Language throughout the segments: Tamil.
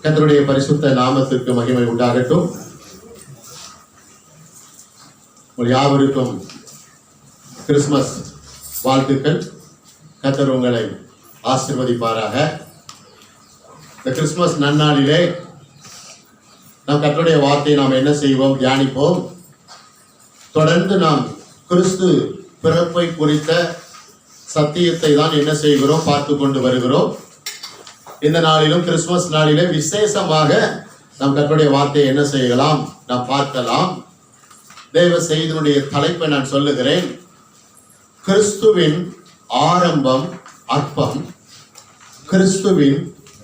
கர்த்தருடைய பரிசுத்த நாமத்திற்கு மகிமை உண்டாகட்டும். உங்கள் யாவருக்கும் கிறிஸ்துமஸ் வாழ்த்துக்கள். கர்த்தர் உங்களை ஆசீர்வதிப்பாராக. இந்த கிறிஸ்துமஸ் நன்னாளிலே நாம் கர்த்தருடைய வார்த்தையை நாம் என்ன செய்வோம்? தியானிப்போம். தொடர்ந்து நாம் கிறிஸ்து பிறப்பை குறித்த சத்தியத்தை தான் என்ன செய்கிறோம்? பார்த்து கொண்டு வருகிறோம். இந்த நாளிலும் கிறிஸ்துமஸ் நாளிலே விசேஷமாக நாம் கர்த்தருடைய வார்த்தையை என்ன செய்யலாம்? நாம் பார்க்கலாம். தேவ செய்தியினுடைய தலைப்பை நான் சொல்லுகிறேன். கிறிஸ்துவின் ஆரம்பம் அற்பம், கிறிஸ்துவின்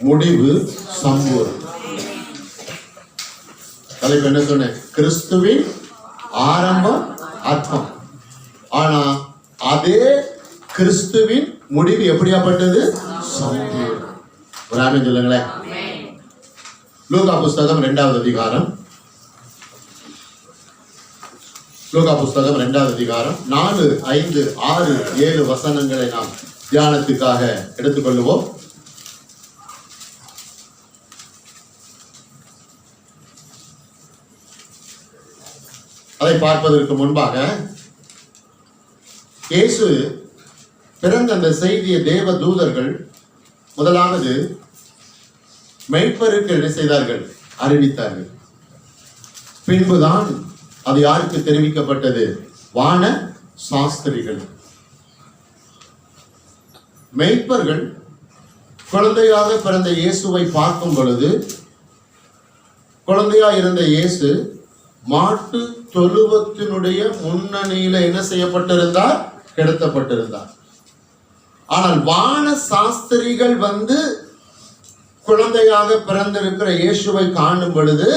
முடிவு சம்பூர்ணம். தலைப்பு என்ன சொன்னேன்? கிறிஸ்துவின் ஆரம்பம் அற்பம். ஆனா அதே கிறிஸ்துவின் முடிவு எப்படியாப்பட்டது? சம்பூர்ணம். ஒரு ஆமென் சொல்லுங்களேன். லூக்கா புஸ்தகம் 2வது அதிகாரம். லூக்கா புஸ்தகம் 2வது அதிகாரம் 4, 5, 6, 7 வசனங்களை நாம் தியானத்துக்காக எடுத்துக்கொள்வோம். அதை பார்ப்பதற்கு முன்பாக இயேசு பிறந்த அந்த செய்தியை தேவ தூதர்கள் முதலாவது மெய்ப்பருக்கு என்ன செய்தார்கள்? அறிவித்தார்கள். பின்புதான் அது யாருக்கு தெரிவிக்கப்பட்டது? வான சாஸ்திரிகள். மெய்ப்பர்கள் குழந்தையாக பிறந்த இயேசுவை பார்க்கும் பொழுது, குழந்தையா இருந்த இயேசு மாட்டு தொழுவத்தினுடைய முன்னணியில என்ன செய்யப்பட்டிருந்தார்? கிடத்தப்பட்டிருந்தார். ஆனால் வான சாஸ்திரிகள் வந்து குழந்தையாக பிறந்திருக்கிற இயேசுவை காணும் பொழுது,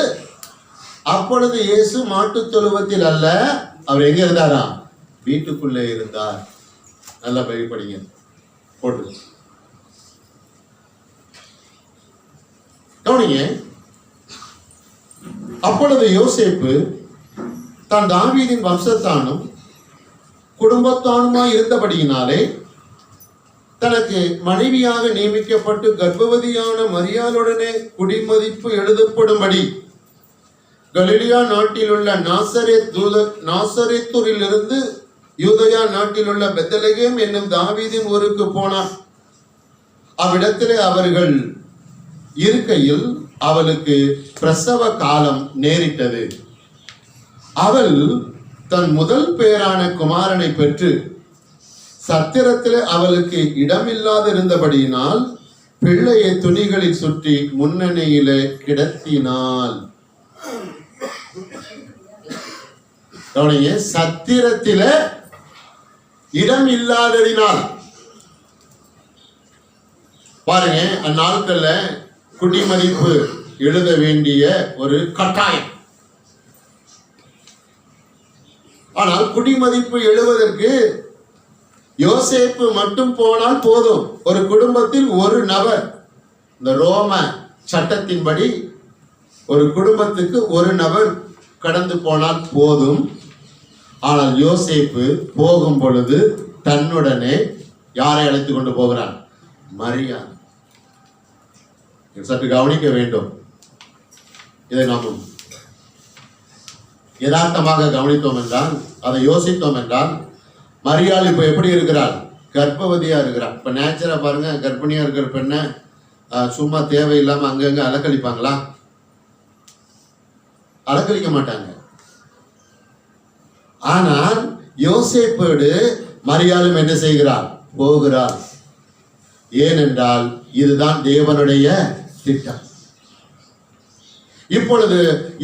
அப்பொழுது இயேசு மாட்டு தொழுவத்தில் அல்ல, அவர் எங்க இருந்தாரா? வீட்டுக்குள்ளே இருந்தார். நல்லா படிங்க போட்டு கவனிங்க. அப்பொழுது யோசேப்பு தான் தாவீதின் வம்சத்தானும் குடும்பத்தானுமாய் இருந்தபடியினாலே தனக்கு மனைவியாக நியமிக்கப்பட்டு கர்ப்பவதியான மரியாளுடனே குடிமதிப்பு எழுதப்படும்படி கலிலியா நாட்டில் உள்ள நாசரேத்தூரில் இருந்து யூதயா நாட்டில் உள்ள பெத்லகேம் என்னும் தாவீதின் ஊருக்கு போனார். அவ்விடத்திலே அவர்கள் இருக்கையில் அவளுக்கு பிரசவ காலம் நேரிட்டது. அவள் தன் முதல் பேரான குமாரனை பெற்று சத்திரத்தில் அவளுக்கு இடமில்லாதிருந்தபடியினால் பிள்ளையை துணிகளில் சுற்றி முன்னணியிலே கிடத்தினாள். சத்திரத்தில இடம் இல்லாததினால் பாருங்க, அந்நாட்கள்ல குடிமதிப்பு எழுத வேண்டிய ஒரு கட்டாயம். ஆனால் குடிமதிப்பு எழுவதற்கு யோசேப்பு மட்டும் போனால் போதும். ஒரு குடும்பத்தில் ஒரு நபர், இந்த ரோம சட்டத்தின்படி ஒரு குடும்பத்துக்கு ஒரு நபர் கடந்து போனால் போதும். ஆனால் யோசேப்பு போகும் பொழுது தன்னுடனே யாரை அழைத்து கொண்டு போகிறான்? மரியாள். சற்று கவனிக்க வேண்டும். இதை நாம் யதார்த்தமாக கவனித்தோம் என்றால், அதை யோசித்தோம் என்றால், மரியாள் இப்ப எப்படி இருக்கிறாள்? கர்ப்பவதியா இருக்கிறாள். இப்ப நேச்சரா பாருங்க, கர்ப்பிணியா இருக்கிற பெண்ணை சும்மா தேவையில்லாம அங்கங்க அலக்கழிப்பாங்களா? அலக்கழிக்க மாட்டாங்க. ஆனால் யோசேப்போடு மரியாளும் என்ன செய்கிறாள்? போகிறாள். ஏனென்றால் இதுதான் தேவனுடைய திட்டம். இப்பொழுது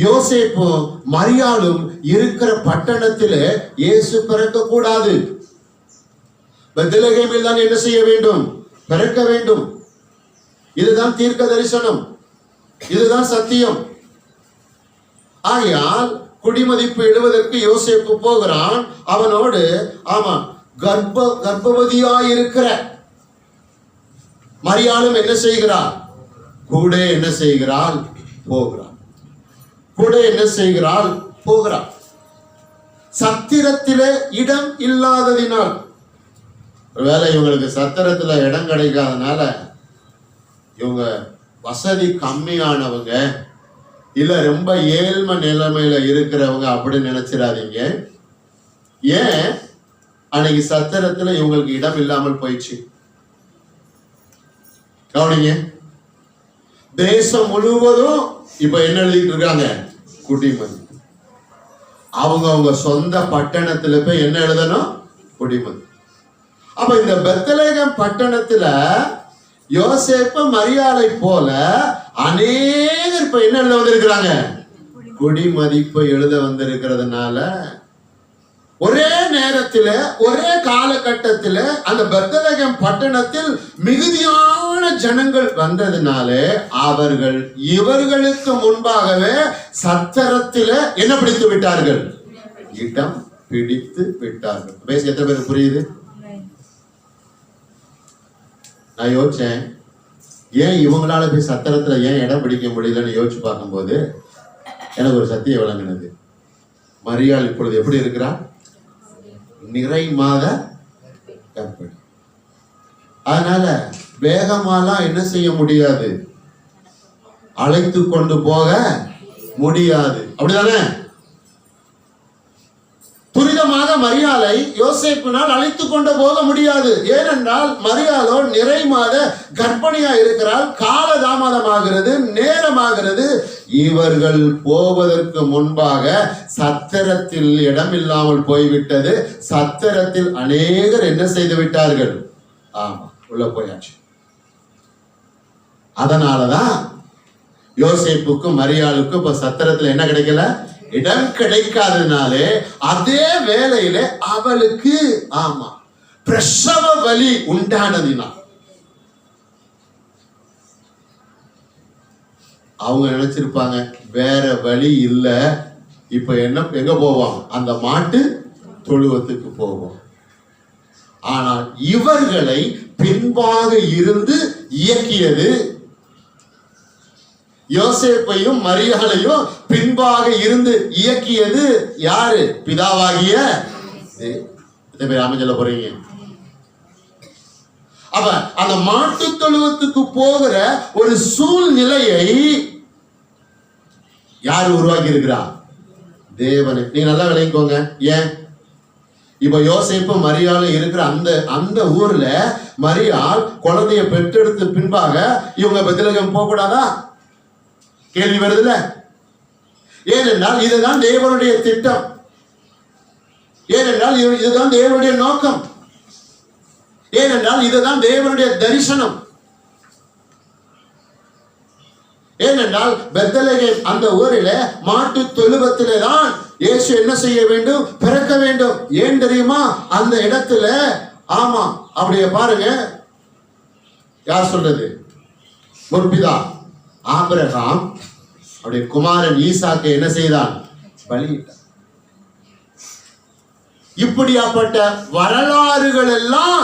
யோசேப்பு மரியாளும் இருக்கிற பட்டணத்திலே இயேசு பிறக்க கூடாது. பெத்லகேமில் தான் என்ன செய்ய வேண்டும்? பிறக்க வேண்டும். இதுதான் தீர்க்க தரிசனம், இதுதான் சத்தியம். ஆகையால் குடிமதிப்பு எழுவதற்கு யோசேப்பு போகிறான். அவனோடு கர்ப்பவதியாயிருக்கிற மரியாளும் என்ன செய்கிறாள்? கூட என்ன செய்கிறாள்? போகிறாள். கூட என்ன செய்கிறாள்? போகிறாள். சத்திரத்திலே இடம் இல்லாததினால், ஒருவேளை இவங்களுக்கு சத்திரத்துல இடம் கிடைக்காதனால இவங்க வசதி கம்மியானவங்க இல்ல ரொம்ப ஏழ்மை நிலைமையில இருக்கிறவங்க அப்படின்னு நினைச்சிடாதீங்க. ஏன் அன்னைக்கு சத்திரத்துல இவங்களுக்கு இடம் இல்லாமல் போயிடுச்சு? கவனிங்க, தேசம் முழுவதும் இப்ப என்ன எழுதிட்டு இருக்காங்க? குடிமதி. அவங்க சொந்த பட்டணத்துல போய் என்ன எழுதணும்? குடிமதி. அப்ப இந்த பெத்லகேம் பட்டணத்துல யோசேப்பு மரியாதை போல அநேகர் இப்ப என்ன எழுத வந்திருக்கிறாங்க? குடிமதிப்பை எழுத வந்திருக்கிறதுனால ஒரே நேரத்தில் ஒரே காலகட்டத்தில் அந்த பெத்லகேம் பட்டணத்தில் மிகுதியான ஜனங்கள் வந்ததுனாலே அவர்கள் இவர்களுக்கு முன்பாகவே சத்திரத்தில் என்ன பிடித்து விட்டார்கள்? இடம் பிடித்து விட்டார்கள். பேச எத்தனை பேருக்கு புரியுது? நான் யோசிச்சேன், ஏன் இவங்களால போய் சத்திரத்துல ஏன் இடம் பிடிக்க முடியலன்னு யோசிச்சு பார்க்கும்போது எனக்கு ஒரு சத்தியம் விளங்கினது. மரியாள் இப்பொழுது எப்படி இருக்கிறா? நிறை மாத கர்ப்பிணி. அதனால வேகமாலாம் என்ன செய்ய முடியாது, அழைத்து கொண்டு போக முடியாது. அப்படிதானே? துரிதமாக மரியாளை யோசேப்பினால் அழைத்து கொண்டு போக முடியாது. ஏனென்றால் மரியாளோ நிறை மாத கர்ப்பிணியா இருக்கிறாள். கால தாமதமாகிறது, நேரமாகிறது. இவர்கள் போவதற்கு முன்பாக சத்திரத்தில் இடம் இல்லாமல் போய்விட்டது. சத்திரத்தில் அநேகர் என்ன செய்து விட்டார்கள்? ஆமா, உள்ள போயாச்சு. அதனாலதான் யோசேப்புக்கும் மரியாளுக்கும் இப்ப சத்திரத்துல என்ன கிடைக்கல? இடம் கிடைக்காதனாலே அதே வேளையில அவளுக்கு ஆமா பிரசவ வலி உண்டானதினா அவங்க நினைச்சிருப்பாங்க வேற வழி இல்ல, இப்ப என்ன எங்க போவோம்? அந்த மாட்டு தொழுவத்துக்கு போவோம். ஆனால் இவர்களை பின்பாக இருந்து இயக்கியது, யோசேப்பையும் மரியாளையும் பின்பாக இருந்து இயக்கியது யாரு? பிதாவாகிய சொல்ல போறீங்க. அப்ப அந்த மாட்டு தொழுவத்துக்கு போகிற ஒரு சூழ்நிலையை யாரு உருவாக்கி இருக்கிறா? தேவனை. நீ நல்லா விளங்கிக்கோங்க. ஏன் இப்ப யோசேப்பு மரியாளும் இருக்கிற அந்த ஊர்ல மரியாள் குழந்தைய பெற்றெடுத்து பின்பாக இவங்க பெத்லகேம் போக கூடாதா? கேள்வி வருதுல. ஏனென்றால் இதுதான் தேவனுடைய திட்டம். ஏனென்றால் இதுதான் தேவனுடைய நோக்கம். ஏனென்றால் இதுதான் தேவனுடைய தரிசனம். ஏனென்றால் பெத்லகேம் அந்த ஊரில மாட்டு தொழுவத்திலே தான் இயேசு என்ன செய்ய வேண்டும்? பிறக்க வேண்டும். ஏன் தெரியுமா? அந்த இடத்துல ஆமா அப்படியே பாருங்க, யார் சொல்றது? முற்பிதா ஆபிரகாம் அவருடைய குமாரன் ஈசாக்கை என்ன செய்தான்? பலியிட்டார். இப்படியாப்பட்ட வரலாறுகள் எல்லாம்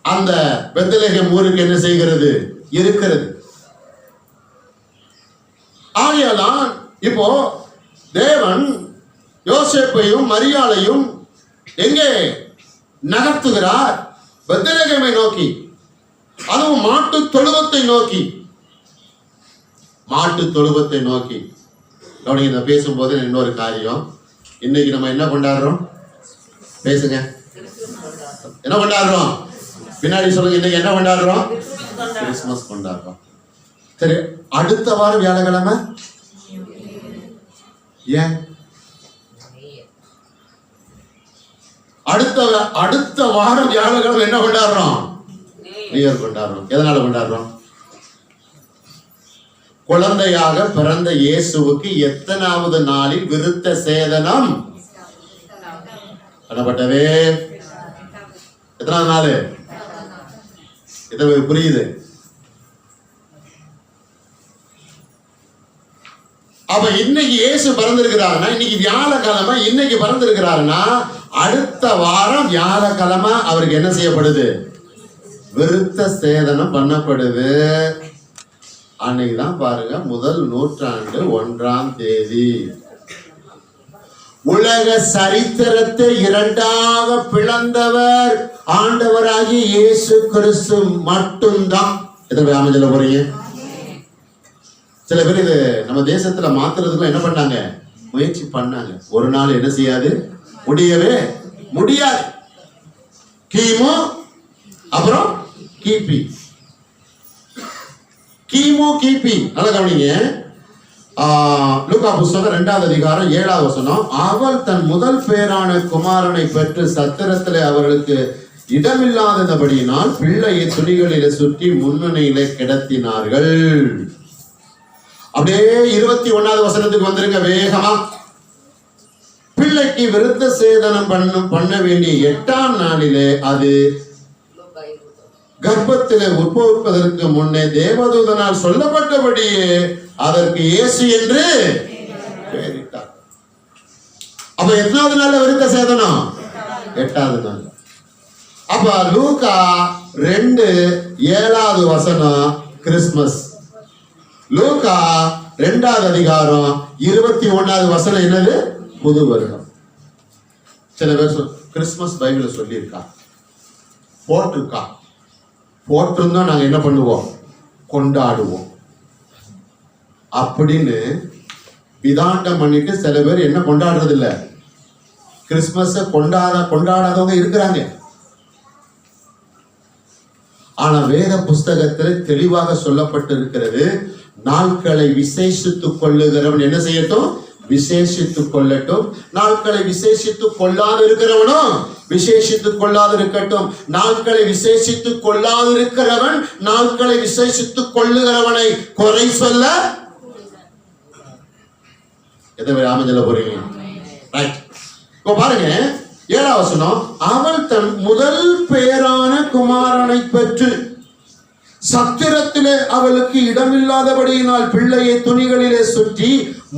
அந்த பெத்லகேம் ஊருக்கு என்ன செய்கிறது? இருக்கிறது. ஆகையால் இப்போ தேவன் யோசேப்பையும் மரியாளையும் எங்கே நகர்த்துகிறார்? பெத்லகேமை நோக்கி, அதுவும் மாட்டு தொழுவத்தை நோக்கி. மாட்டு தொழுவத்தை நோக்கி இதை பேசும்போது இன்னொரு காரியம். இன்னைக்கு நம்ம என்ன கொண்டாடுறோம்? பேசுங்க. என்ன கொண்டாடுறோம்? பின்னாடி சொல்லுங்க. இன்னைக்கு என்ன கொண்டாடுறோம்? கிறிஸ்துமஸ் கொண்டாடுறோம். சரி, அடுத்த வாரம் வியாழக்கிழமை ஏன்? அடுத்த வாரம் வியாழக்கிழமை என்ன கொண்டாடுறோம்? நியூ இயர் கொண்டாடுறோம். எதனால கொண்டாடுறோம்? குழந்தையாக பிறந்த இயேசுவுக்கு எத்தனாவது நாளில் விருத்த சேதனம் பண்ணப்பட்டவே? எத்தனாவது நாள்? எத்தனை புரியுது? அப்ப இன்னைக்கு இயேசு பிறந்திருக்கிறாருன்னா, இன்னைக்கு வியாழக்கிழமை, இன்னைக்கு பிறந்திருக்கிறாருன்னா அடுத்த வாரம் வியாழக்கிழமை அவருக்கு என்ன செய்யப்படுது? விருத்த சேதனம் பண்ணப்படுது. அன்னைக்குதான் பாருங்க, முதல் நூற்றாண்டு 1ஆம் தேதி உலக சரித்திரத்தை இரண்டாக பிளந்தவர் ஆண்டவராகி இயேசு கிறிஸ்து மட்டும்தான். எத்தனை அமைச்சல போறீங்க? சில பேர் இது நம்ம தேசத்துல மாத்துறதுக்கு என்ன பண்ணாங்க, முயற்சி பண்ணாங்க. ஒரு நாள் என்ன செய்யாது, முடியவே முடியாது. கிமு அப்புறம் கிபி, கிமு கிபி. நல்லா கவனிங்க. லூக்கா புஸ்தகம் 2வது அதிகாரம் 7வது வசனம். அவள் தன் முதல் பேரான குமாரனை பெற்று சத்திரத்திலே அவர்களுக்கு இடமில்லாதபடியினால் பிள்ளையை துணிகளிலே சுற்றி முன்னணியிலே கிடத்தினார்கள். அப்படியே 21வது வசனத்துக்கு வந்துருங்க வேகமா. பிள்ளைக்கு விருத்த சேதனம் பண்ண வேண்டிய 8ஆம் நாளிலே அது கர்ப்பத்திலே உட்பவிப்பதற்கு முன்னே தேவதூதனால் சொல்லப்பட்டபடியே அதற்கு இயேசு என்று பெயரிட்டார். அப்ப எத்தனாவது நாள் விருத்த சேதனம்? 8வது நாள். அப்ப லூக்கா 2:7வது வசனம் கிறிஸ்துமஸ். லூக்கா 2வது அதிகாரம் 21வது வசனம் என்னது? புது வருடம். சில பேர் கிறிஸ்துமஸ் பைபிள் சொல்லியிருக்கா, போட்டிருக்கா. போட்டிருந்தா நாங்க என்ன பண்ணுவோம், கொண்டாடுவோம் அப்படின்னு விதாண்டம் பண்ணிட்டு சில பேர் என்ன கொண்டாடுறது இல்ல, கிறிஸ்துமஸ கொண்டாடாதவங்க இருக்கிறாங்க. ஆனா வேத புஸ்தகத்தில் தெளிவாக சொல்லப்பட்டு இருக்கிறது, நாட்களை விசேஷித்துக் கொள்ளுகிறவன் என்ன செய்யட்டும், விசேஷித்துக் கொள்ளட்டும். நாட்களை விசேஷித்துக் கொள்ளாது இருக்கிறவனும் விசேஷித்துக் கொள்ளாது இருக்கட்டும். நாட்களை விசேஷித்துக் கொள்ளாது இருக்கிறவன் நாட்களை விசேஷித்துக் கொள்ளுகிறவனை குறை சொல்ல எதை ஆமஞ்சல போறீங்க. இப்ப பாருங்க 7வது வசனம். அவள் தன் முதல் பேரான குமாரனை பெற்று சத்திரத்திலே அவளுக்கு இடமில்லாதபடியினால் பிள்ளையை துணிகளிலே சுற்றி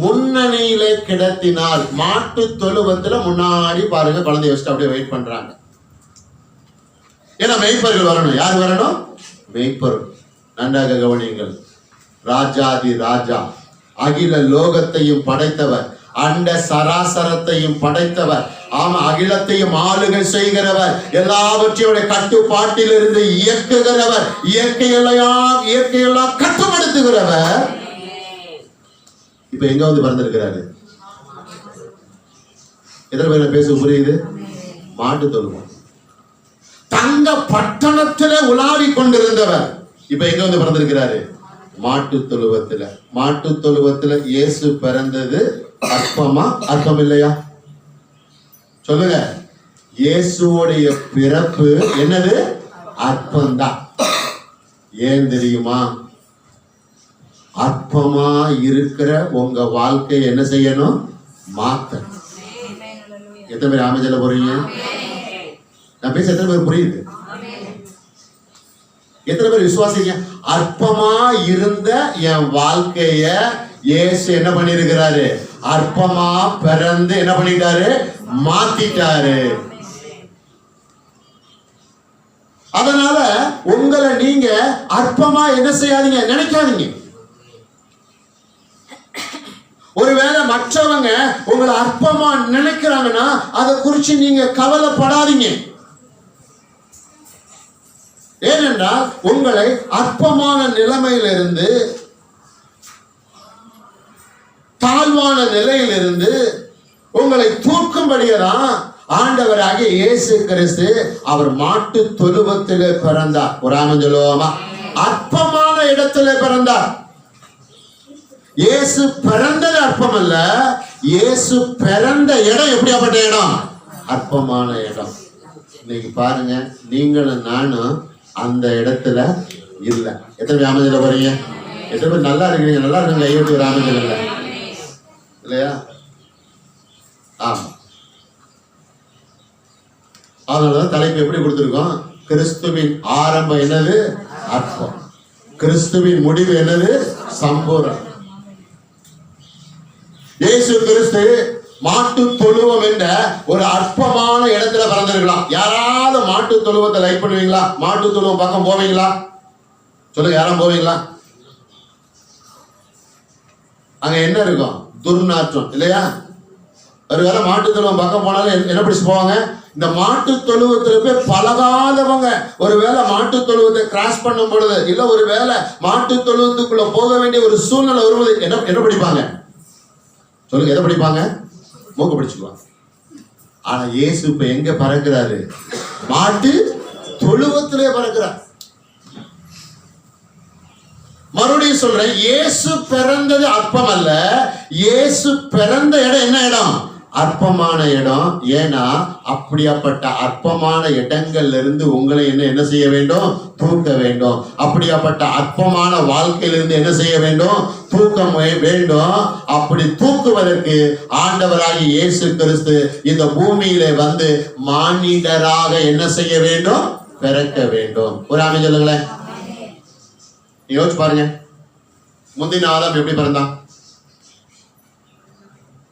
முன்னணியிலே கிடத்தினாள். மாட்டு தொழுவத்துல முன்னாடி பாருங்க குழந்தைய வச்சுட்டு அப்படியே வெயிட் பண்றாங்க. ஏன்னா மெய்ப்பர்கள் வரணும். யார் வரணும்? மெய்ப்பர்கள். நன்றாக கவனியுங்கள். ராஜாதி ராஜா, அகில லோகத்தையும் படைத்தவர், அண்ட சராசரத்தையும் படைத்தவர், ஆமா அகிலத்தையும் ஆளுகை செய்கிறவர், எல்லாவற்றையோட கட்டுப்பாட்டில் இருந்து இயக்குகிறவர், இயற்கையெல்லாம் கட்டுப்படுத்துகிறவர் இப்ப எங்க வந்து பிறந்திருக்கிறாரு? எத்தனை பேர் பேச புரியுது? மாட்டு தொழுவம். தங்க பட்டணத்திலே உலாவி கொண்டிருந்தவர் இப்ப எங்க வந்து பிறந்திருக்கிறாரு? மாட்டு தொழுவத்துல. மாட்டு தொழுவத்துல இயேசு பிறந்தது அற்பமா அற்பம் இல்லையா? சொல்லுங்க. இயேசுடைய பிறப்பு என்னது? அற்பம்தான். ஏன் தெரியுமா? அற்பமா இருக்கிற உங்க வாழ்க்கை என்ன செய்யணும்? மாத்த. எத்தனை பேர் ஆமென் போறீங்க? நான் பேச எத்தனை பேர் புரியுது? எத்தனை பேர் விசுவாசிங்க? அற்பமா இருந்த என் வாழ்க்கைய இயேசு என்ன பண்ணிருக்கிறாரு? அற்பமா பிறந்து என்ன பண்ணிட்டாரு? மாத்திட்டாரு. அதனால உங்களை நீங்க அற்பமா என்ன செய்யாதீங்க, நினைக்காதீங்க. ஒருவேளை மற்றவங்க உங்களை அற்பமா நினைக்கிறாங்கன்னா அதை குறிச்சு நீங்க கவலைப்படாதீங்க. ஏனென்றால் உங்களை அற்பமான நிலைமையிலிருந்து, தாழ்வான நிலையிலிருந்து உங்களை தூக்கும்படியதான் ஆண்டவராகிய இயேசு கிறிஸ்து அவர் மாட்டு தொழுவத்திலே பிறந்தார். ஒரு ஆமென் சொல்லுவோமா? அற்பமான இடத்திலே பிறந்தார். இயேசு பிறந்தது அற்பம் அல்ல, இயேசு பிறந்த இடம் எப்படியாப்பட்ட இடம்? அற்பமான இடம். இன்னைக்கு பாருங்க, நீங்களும் நானும் அந்த இடத்துல இல்ல. எத்தனை பேர் ஆமென் சொல்ல போறீங்க? எத்தனை பேர் நல்லா இருக்கிறீங்க? நல்லா இருக்குங்க. ஐயோட்டு ஒரு ஆமென் சொல்லுங்க இல்லையா? ஆமா. அதனாலதான் தலைப்பு எப்படி கொடுத்திருக்கோம்? கிறிஸ்துவின் ஆரம்பம் என்னது? அற்பம். கிறிஸ்துவின் முடிவு என்னது? சம்பூரணம். இயேசு கிறிஸ்து மாட்டு தொழுவம் என்ற ஒரு அற்பமான இடத்துல பிறந்திருக்கலாம். யாராவது மாட்டு தொழுவத்தை லைக் பண்ணுவீங்களா? மாட்டு தொழுவம் பக்கம் போவீங்களா? சொல்லுங்க, யாரும் போவீங்களா? அங்க என்ன இருக்கும்? துர்நாற்றம் இல்லையா? ஒருவேளை மாட்டு தொழுவம் பக்கம் போனாலும் என்ன பிடிச்சு போவாங்க? இந்த மாட்டு தொழுவத்துல போய் பழகாதவங்க ஒருவேளை மாட்டு தொழுவத்தை கிராஸ் பண்ணும் பொழுது, இல்ல ஒரு வேளை மாட்டு தொழுவத்துக்குள்ள போக வேண்டிய ஒரு சூழ்நிலை வரும்போது என்ன படிப்பாங்க சொல்லுங்க? எதை படிப்பாங்க? மூக்க படிச்சுக்குவாங்க. ஆனா இயேசு இப்ப எங்க பறக்கிறாரு? மாட்டு தொழுவத்திலே பறக்கிறார். மறுபடியும் சொல்றேன், இயேசு பிறந்தது அற்பம் அல்ல. இயேசு பிறந்த இடம் என்ன இடம்? அற்பமான இடம். ஏன்னா அப்படியாப்பட்ட அற்பமான இடங்கள்ல இருந்து உங்களை என்ன செய்ய வேண்டும்? தூக்க வேண்டும். அப்படியாப்பட்ட அற்பமான வாழ்க்கையிலிருந்து என்ன செய்ய வேண்டும்? தூக்க வேண்டும். அப்படி தூக்குவதற்கு ஆண்டவராகி இயேசு கிறிஸ்து இந்த பூமியிலே வந்து மானிடராக என்ன செய்ய வேண்டும்? பிறக்க வேண்டும். ஒரு ஆமென் சொல்லுங்களேன். யோசிச்சு பாருங்க, முந்தின ஆதாம் எப்படி பிறந்தான்?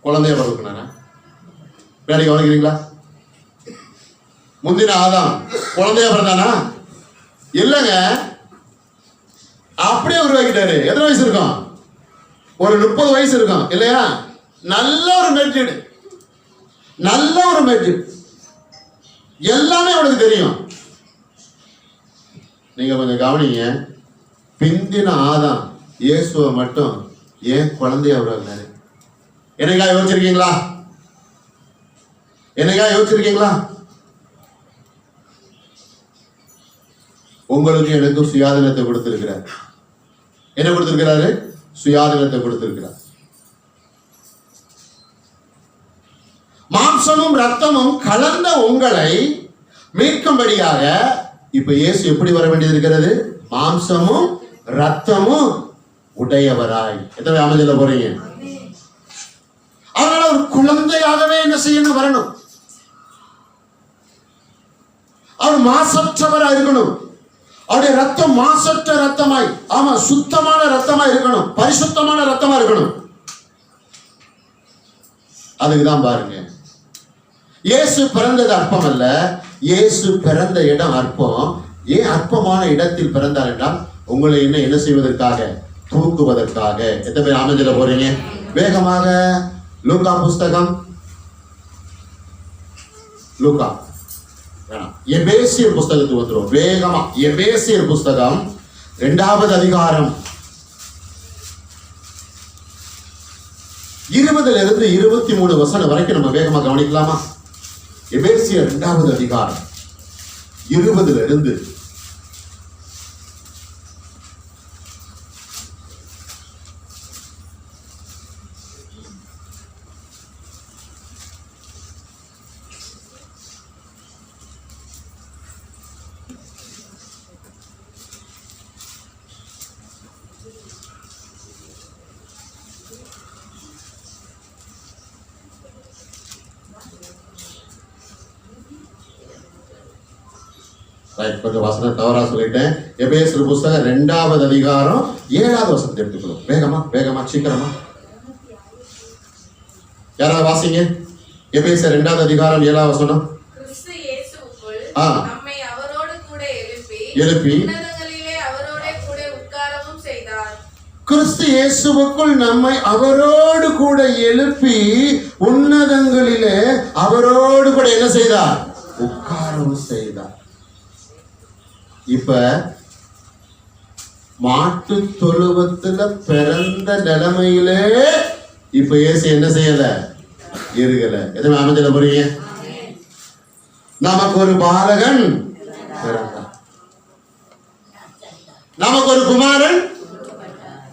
குழந்தைய பிறக்கணும். வேலை கவனிக்கிறீங்களா? முந்தின ஆதாம் குழந்தைய பிறந்தானா? இல்லங்க, அப்படியே உருவாக்கிட்டாரு. எத்தனை வயசு இருக்கும்? ஒரு 30 வயசு இருக்கும் இல்லையா? நல்ல ஒரு மெரிட், நல்ல ஒரு மெரிட், எல்லாமே அவனுக்கு தெரியும். நீங்க கொஞ்சம் கவனிங்க. பிந்தின ஆதாம் இயேசுவை மட்டும் ஏன் குழந்தைய உருவாக்கினாரு? என்னைக்கா யோசிச்சிருக்கீங்களா? என்னைக்கா யோசிச்சிருக்கீங்களா? உங்களுக்கு எனக்கும் சுயாதீனத்தை கொடுத்திருக்கிறார். என்ன கொடுத்திருக்கிறாரு? சுயாதீனத்தை கொடுத்திருக்கிறார். மாம்சமும் ரத்தமும் கலந்த உங்களை மீட்கும்படியாக இப்ப இயேசு எப்படி வர வேண்டியது இருக்கிறது? மாம்சமும் ரத்தமும் உடையவராய். எத்தனை அமைதியில போறீங்க? அதனால ஒரு குழந்தையாகவே என்ன செய்யணும்? வரணும். அவர் மாசற்றவராய் இருக்கணும். அவருடைய ரத்தம் மாசற்ற ரத்தமாய், ஆமா, சுத்தமான ரத்தமாய் இருக்கணும், பரிசுத்தமான ரத்தமா இருக்கணும். அதுக்குதான் பாருங்க, இயேசு பிறந்தது அற்பம் அல்ல. இயேசு பிறந்த இடம் அற்பம். ஏன் அற்பமான இடத்தில் பிறந்தார் என்றால் உங்களை என்ன செய்வதற்காக? தூக்குவதற்காக. எத்தனை பேர் ஆமென் போறீங்க? வேகமாக லூக்கா புஸ்தகம், லூக்கா எபேசியர் புஸ்தகத்துக்கு வந்துடும். வேகமா எபேசியர் புஸ்தகம் 2வது அதிகாரம் 20 இருந்து 23 வசனம் வரைக்கும் நம்ம வேகமா கவனிக்கலாமா? எபேசியர் 2வது அதிகாரம் 20 இருந்து கொஞ்சம் வசனம் தவறா சொல்லிட்டேன். எபேசியர் புஸ்தகம் 2வது அதிகாரம் 7வது வசனத்தை எடுத்துக்கணும். வேகமா வேகமா சீக்கிரமா யாராவது வாசிங்க. எபேசியர் 2வது அதிகாரம் 7வது வசனம். கிறிஸ்து இயேசுவுக்குள் நம்மை அவரோடு கூட எழுப்பி உன்னதங்களிலே அவரோடே கூட உட்காரவும் செய்தார். கிறிஸ்து இயேசுவுக்குள் நம்மை அவரோடு கூட எழுப்பி உன்னதங்களிலே அவரோடு கூட என்ன செய்தார்? உட்காரவும் செய்தார். இப்ப மாட்டு தொழுவத்துல பிறந்த நிலைமையிலே இப்ப இயேசு என்ன செய்யல? இருக்கல. எதுவும் அமைஞ்சல போறீங்க? நமக்கு ஒரு பாலகன் பிறந்தார், நமக்கு ஒரு குமாரன்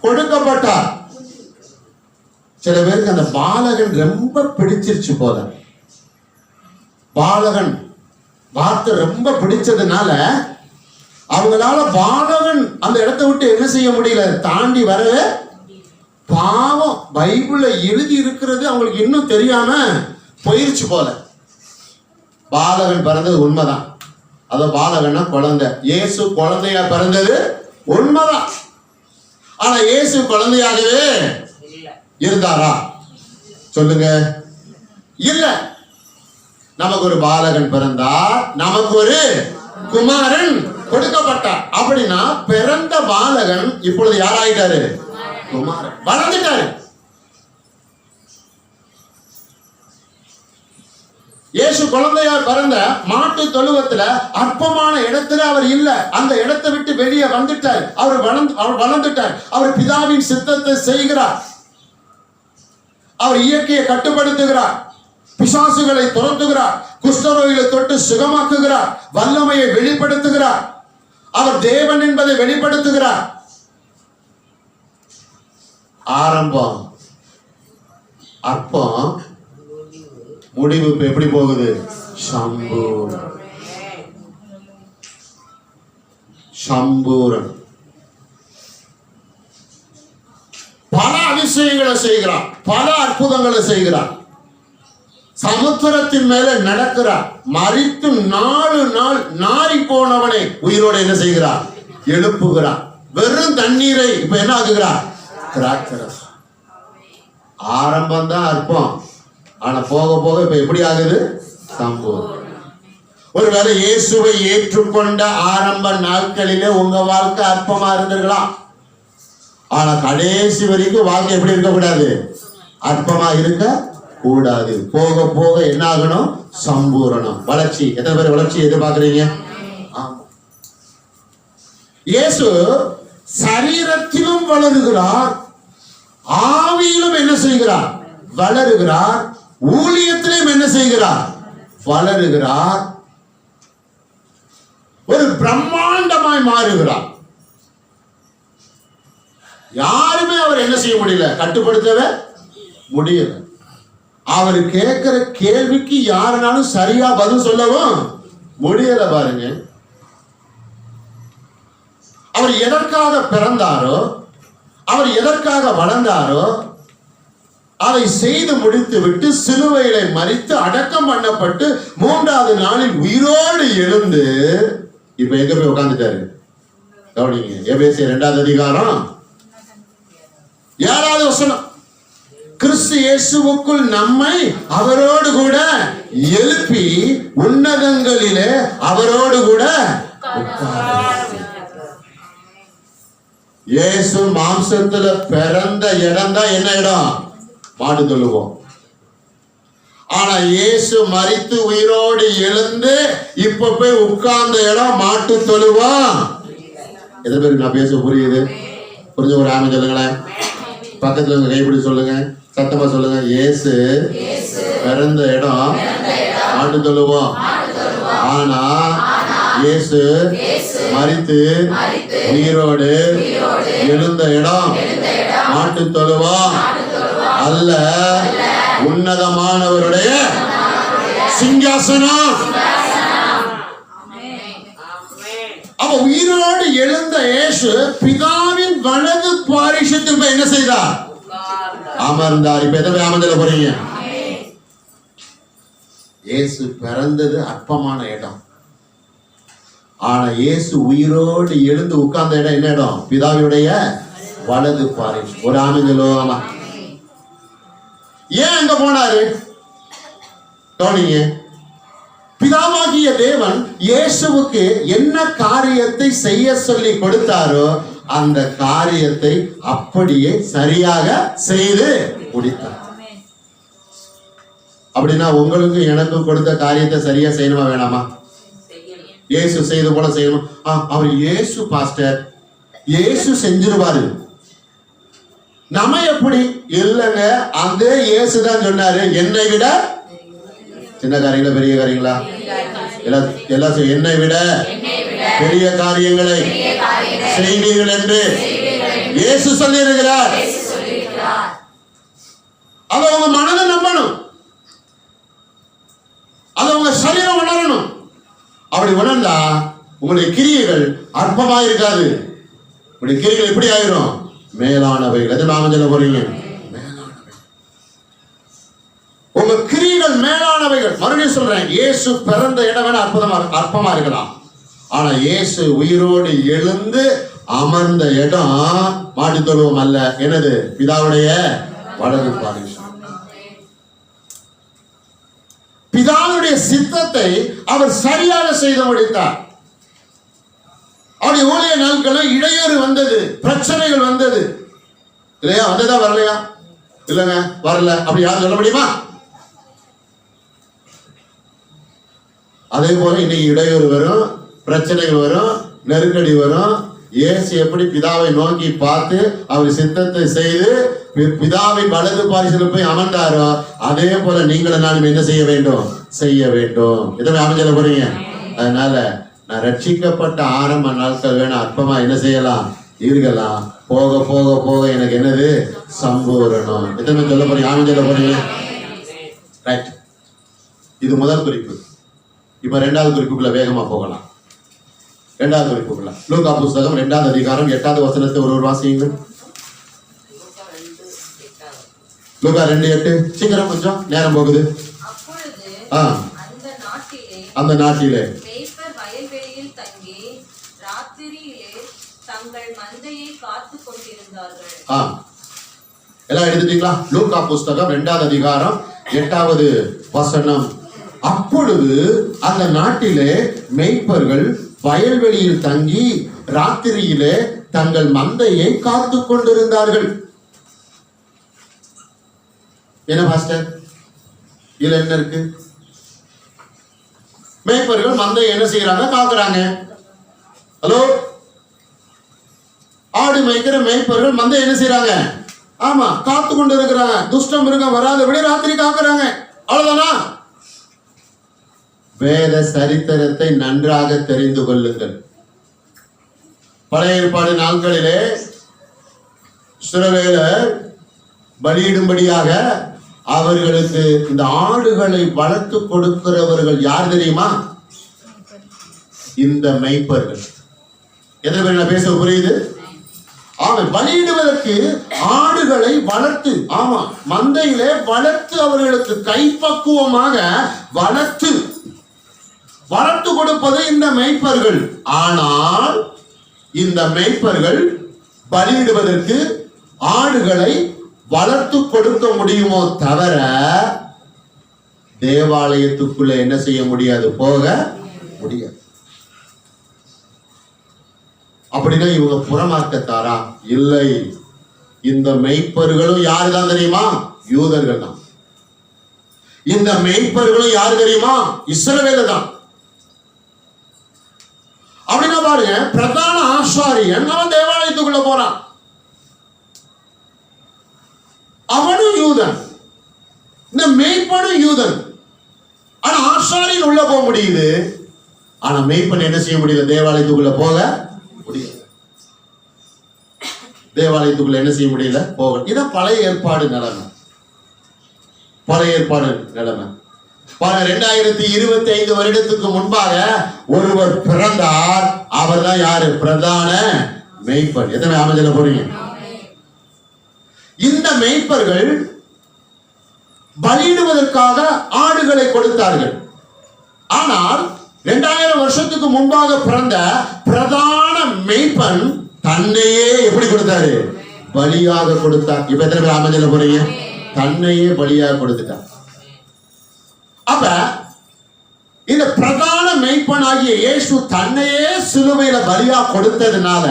கொடுக்கப்பட்டார். சில பேருக்கு அந்த பாலகன் ரொம்ப பிடிச்சிருச்சு போல. பாலகன் வார்த்தை ரொம்ப பிடிச்சதுனால அவங்களால பாலகன் அந்த இடத்தை விட்டு என்ன செய்ய முடியல, தாண்டி வரவே. பாவம், பைபிள்ல எழுதி இருக்கிறது அவங்களுக்கு இன்னும் தெரியாம போயிருச்சு போல. பாலகன் பிறந்தது உண்மைதான். அத பாலகன்னா குழந்தை. இயேசு குழந்தையா பிறந்தது உண்மைதான். ஆனா இயேசு குழந்தையாகவே இருந்தாரா? சொல்லுங்க. இல்ல. நமக்கு ஒரு பாலகன் பிறந்தார், நமக்கு ஒரு குமாரன் கொடுக்கப்பட்டார். அப்படின்னா பிறந்த பாலகன் இப்பொழுது யாராயிட்டாரு? குமாரன். வளர்ந்துட்டாரு. இயேசு குழந்தையார் பிறந்த மாட்டு தொழுவத்துல அற்பமான இடத்துல அவர் இல்ல. அந்த இடத்தை விட்டு வெளியே வந்துட்டார். அவர் வளர்ந்துட்டார். அவர் பிதாவின் சித்தத்தை செய்கிறார். அவர் இயற்கையை கட்டுப்படுத்துகிறார். பிசாசுகளை துரத்துகிறார். குஷ்டரோகிகளை தொட்டு சுகமாக்குகிறார். வல்லமையை வெளிப்படுத்துகிறார். அவர் தேவன் என்பதை வெளிப்படுத்துகிறார். ஆரம்பம் அற்பம், முடிவு இப்ப எப்படி போகுது? சம்பூரன். பல அதிசயங்களை செய்கிறார். பல அற்புதங்களை செய்கிறார். சமுத்திரத்தின் மேல நடக்கிறார். மரித்து 4 நாள் நாரி போனவனை உயிரோடு என்ன செய்கிறார்? எழுப்புகிறார். வெறும் தண்ணீரை இப்ப என்ன ஆகுகிறார்? திராட்சரசம். ஆரம்பம் தான் அற்பம். ஆனா போக போக இப்ப எப்படி ஆகுது? சம்பூர்ணம். ஒருவேளை இயேசுவை ஏற்றுக்கொண்ட ஆரம்ப நாட்களிலே உங்க வாழ்க்கை அற்பமா இருந்திருக்கலாம். ஆனா கடைசி வரைக்கும் வாழ்க்கை எப்படி இருக்கக்கூடாது? அற்பமா இருக்க கூடாது. போக போக என்ன ஆகணும்? சம்பூரணம், வளர்ச்சி. எத்தனை பேர் வளர்ச்சி எதிர்பார்க்கிறீங்க? இயேசு சரீரத்திலும் வளருகிறார், ஆவியிலும் என்ன செய்கிறார்? வளருகிறார். ஊழியத்திலும் என்ன செய்கிறார்? வளருகிறார். ஒரு பிரம்மாண்டமாய் மாறுகிறார். யாருமே அவர் என்ன செய்ய முடியல, கட்டுப்படுத்தவே முடியல. அவர் கேட்கிற கேள்விக்கு யாருனாலும் சரியா பதில் சொல்லவும் முடியல. பாருங்க, அவர் எதற்காக பிறந்தாரோ, அவர் எதற்காக வளர்ந்தாரோ அதை செய்து முடித்து விட்டு சிலுவையில மரித்து அடக்கம் பண்ணப்பட்டு 3வது நாளில் உயிரோடு எழுந்து இப்ப எங்க போய் உட்கார்ந்துட்டாரு? கவனிங்க, எபேசியர் 2வது அதிகாரம் 7வது வசனம். கிறிஸ்து இயேசுவுக்குள் நம்மை அவரோடு கூட எழுப்பி உன்னதங்களிலே அவரோடு கூட இயேசு மாம்சத்துல பிறந்த இடம் தான் என்ன இடம்? மாட்டு தொழுவோம். ஆனா இயேசு மரித்து உயிரோடு எழுந்து இப்ப போய் உட்கார்ந்த இடம் மாட்டு தொழுவோம். எத்தனை பேருக்கு நான் பேச புரியுது? புரிஞ்ச ஒரு ஆமை சொல்லுங்களேன். பக்கத்துல உங்க கைப்பிடி சொல்லுங்க, சத்தமா சொல்லுங்க. இயேசு பிறந்த இடம் மாட்டு தொழுவோம். ஆனா இயேசு மரித்து உயிரோடு எழுந்த இடம் மாட்டு தொழுவோம் அல்ல, உன்னதமானவருடைய சிங்காசனம். அப்ப உயிரோடு எழுந்த இயேசு பிதாவின் வலது பாரிசத்தில் என்ன செய்தார்? அமர்ந்தார். இப்ப எதை அமர்ந்தல போறீங்க? இயேசு பிறந்தது அற்பமான இடம். ஆனா இயேசு உயிரோடு எழுந்து உட்கார்ந்த இடம் என்ன இடம்? பிதாவினுடைய வலது பாரிசம். ஒரு ஆமஞ்சலோ. ஆமா. ஏன் அங்க போனாரு? கவனிங்க, பிதாவாகிய தேவன் இயேசுவுக்கு என்ன காரியத்தை செய்ய சொல்லி கொடுத்தாரோ அந்த காரியத்தை அப்படியே சரியாக செய்து முடித்தார். அப்படின்னா உங்களுக்கு எனக்கும் கொடுத்த காரியத்தை சரியா செய்யணுமா வேணாமா? இயேசு செய்து போல செய்யணும். அவர் இயேசு பாஸ்டர், இயேசு செஞ்சிருவாரு. நம்ம எப்படி இல்லைங்க, அந்த இயேசு தான் சொன்னாரு, என்னை விட சின்ன காரியங்களா பெரிய காரியங்களா எல்லாம் என்னை விட பெரிய காரியங்களை செய்வீர்கள் என்று இயேசு சொல்லி இருக்கிறார். அதை உங்க மனதை நம்பணும், அதை உங்க சரீரம் உணரணும். அப்படி உணர்ந்தா உங்களுடைய கிரியைகள் அற்பமா இருக்காது. உங்களுடைய கிரியைகள் எப்படி ஆயிரும்? மேலானவைகள். எது நாம சொல்ல போறீங்க? உங்க கிரியைகள் மேலானவைகள். மறுபடியும் சொல்றேன், இயேசு பிறந்த இடம் வேணா அற்பமா இருக்கலாம். ஆனா இயேசு உயிரோடு எழுந்து அமர்ந்த இடம் மாட்டு தொழுவம் அல்ல. என்னது? பிதாவுடைய வலது பாரிசம். பிதாவுடைய சித்தத்தை அவர் சரியாக செய்து முடித்தார். அவருடைய ஊழிய நாட்களும் இடையூறு வந்தது, பிரச்சனைகள் வந்தது இல்லையா? வந்ததா வரலையா? இல்லைங்க வரல. அப்படி யாரும் சொல்ல முடியுமா? அதே போல இன்னைக்கு இடையூறு வரும், பிரச்சனைகள் வரும், நெருக்கடி வரும். இயேசு எப்படி பிதாவை நோக்கி பார்த்து அவர் சித்தத்தை செய்து பிதாவின் வலது பாரிசத்தில் போய் அமர்ந்தாரோ, அதே போல நீங்களும் நானும் என்ன செய்ய வேண்டும்? செய்ய வேண்டும். எதுவுமே அமைஞ்சல போறீங்க. அதனால நான் ரட்சிக்கப்பட்ட ஆரம்ப நாட்கள் வேணும், அற்பமா என்ன செய்யலாம்? இருக்கலாம். போக போக போக எனக்கு என்னது? சம்பூரணம். எத்தனை சொல்ல போறீங்க? அமைஞ்சல போறீங்க. ரைட். இது முதல் குறிப்பு. இப்ப இரண்டாவது குறிப்புக்குள்ள வேகமா போகலாம். இரண்டாவது குறிப்புக்குள்ள லூக்கா புஸ்தகம் 2ஆம் அதிகாரம் 8வது வசனத்தை ஒரு வாசியுங்கள். லூக்கா 2:8. சீக்கிரம், கொஞ்சம் நேரம் போகுது. அந்த நாட்டிலே மேய்ப்பர் வயல்வெளியில் தங்கி ராத்திரியிலே தங்கள் மந்தையை காத்துக் கொண்டிருந்தார்கள். எல்லாம் எடுத்துட்டீங்களா? லூக்கா புஸ்தகம் 2ஆம் அதிகாரம் 8வது வசனம். அப்பொழுது அந்த நாட்டிலே மேய்ப்பர்கள் வயல்வெளியில் தங்கி ராத்திரியிலே தங்கள் மந்தையை காத்துக் கொண்டிருந்தார்கள். என்ன பாஸ்டர், இதுல என்ன இருக்கு? மேய்ப்பர்கள் மந்தையை என்ன செய்யறாங்க? காக்குறாங்க. ஹலோ, ஆடு மேய்க்கிற மேய்ப்பர்கள் மந்தையை என்ன செய்யறாங்க? ஆமா, காத்து கொண்டு இருக்கிறாங்க. துஷ்டம் மிருகம் வராதபடி ராத்திரி காக்குறாங்க. அவ்வளவுதானா? வேத சரித்திரத்தை நன்றாக தெரிந்து கொள்ளுங்கள். பழைய ஏற்பாடு நாட்களிலே இஸ்ரவேலர் பலியிடும்படியாக அவர்களுக்கு இந்த ஆடுகளை வளர்த்து கொடுக்கிறவர்கள் யார் தெரியுமா? இந்த மேய்ப்பர்கள். எத்தனை பேர் நான் பேச புரியுது? பலியிடுவதற்கு ஆடுகளை வளர்த்து, ஆமா, மந்தையிலே வளர்த்து அவர்களுக்கு கைப்பக்குவமாக வளர்த்து கொடுப்பது இந்த மேய்ப்பர்கள். ஆனால் இந்த மேய்ப்பர்கள் பலியிடுவதற்கு ஆடுகளை வளர்த்து கொடுக்க முடியுமோ தவிர தேவாலயத்துக்குள்ள என்ன செய்ய முடியாது? போக முடியாது. அப்படின்னா இவங்க புறமாக்கத்தாரா? இல்லை. இந்த மெய்ப்பர்களும் யாரு தான் தெரியுமா? யூதர்கள் தான். இந்த மெய்ப்பர்களும் யாரு தெரியுமா? இஸ்ரவேலர் தான். அப்படின்னா பாருங்க, பிரதான ஆசாரியன் அவன் தேவாலயத்துக்குள்ள போறான். அவனும் யூதன், இந்த மெய்ப்பனும் யூதன். ஆனா ஆசாரியன் உள்ள போக முடியுது, ஆனா மெய்ப்பன் என்ன செய்ய முடியல? தேவாலயத்துக்குள்ள போக முடியல. தேவாலயத்துக்குள்ள என்ன செய்ய முடியல? போக. இதான் பழைய ஏற்பாடு நிலைமை. பழைய ஏற்பாடு நிலைமை. 2025 வருடத்துக்கு முன்பாக ஒருவர் பிறந்தார். அவர் தான் யாரு? பிரதான மெய்ப்பன். எத்தனை அமைச்சல போறீங்க? இந்த மெய்ப்பர்கள் பலியிடுவதற்காக ஆடுகளை கொடுத்தார்கள். ஆனால் 2000 வருஷத்துக்கு முன்பாக பிறந்த பிரதான மெய்ப்பன் தன்னையே எப்படி கொடுத்தாரு? பலியாக கொடுத்தார். இப்ப எத்தனை பேர் அமைச்சல போறீங்க? தன்னையே பலியாக கொடுத்துட்டார். அப்ப இந்த பிரதான மெய்ப்பன் ஆகிய இயேசு தன்னையே சிலுவையில பலியா கொடுத்ததுனால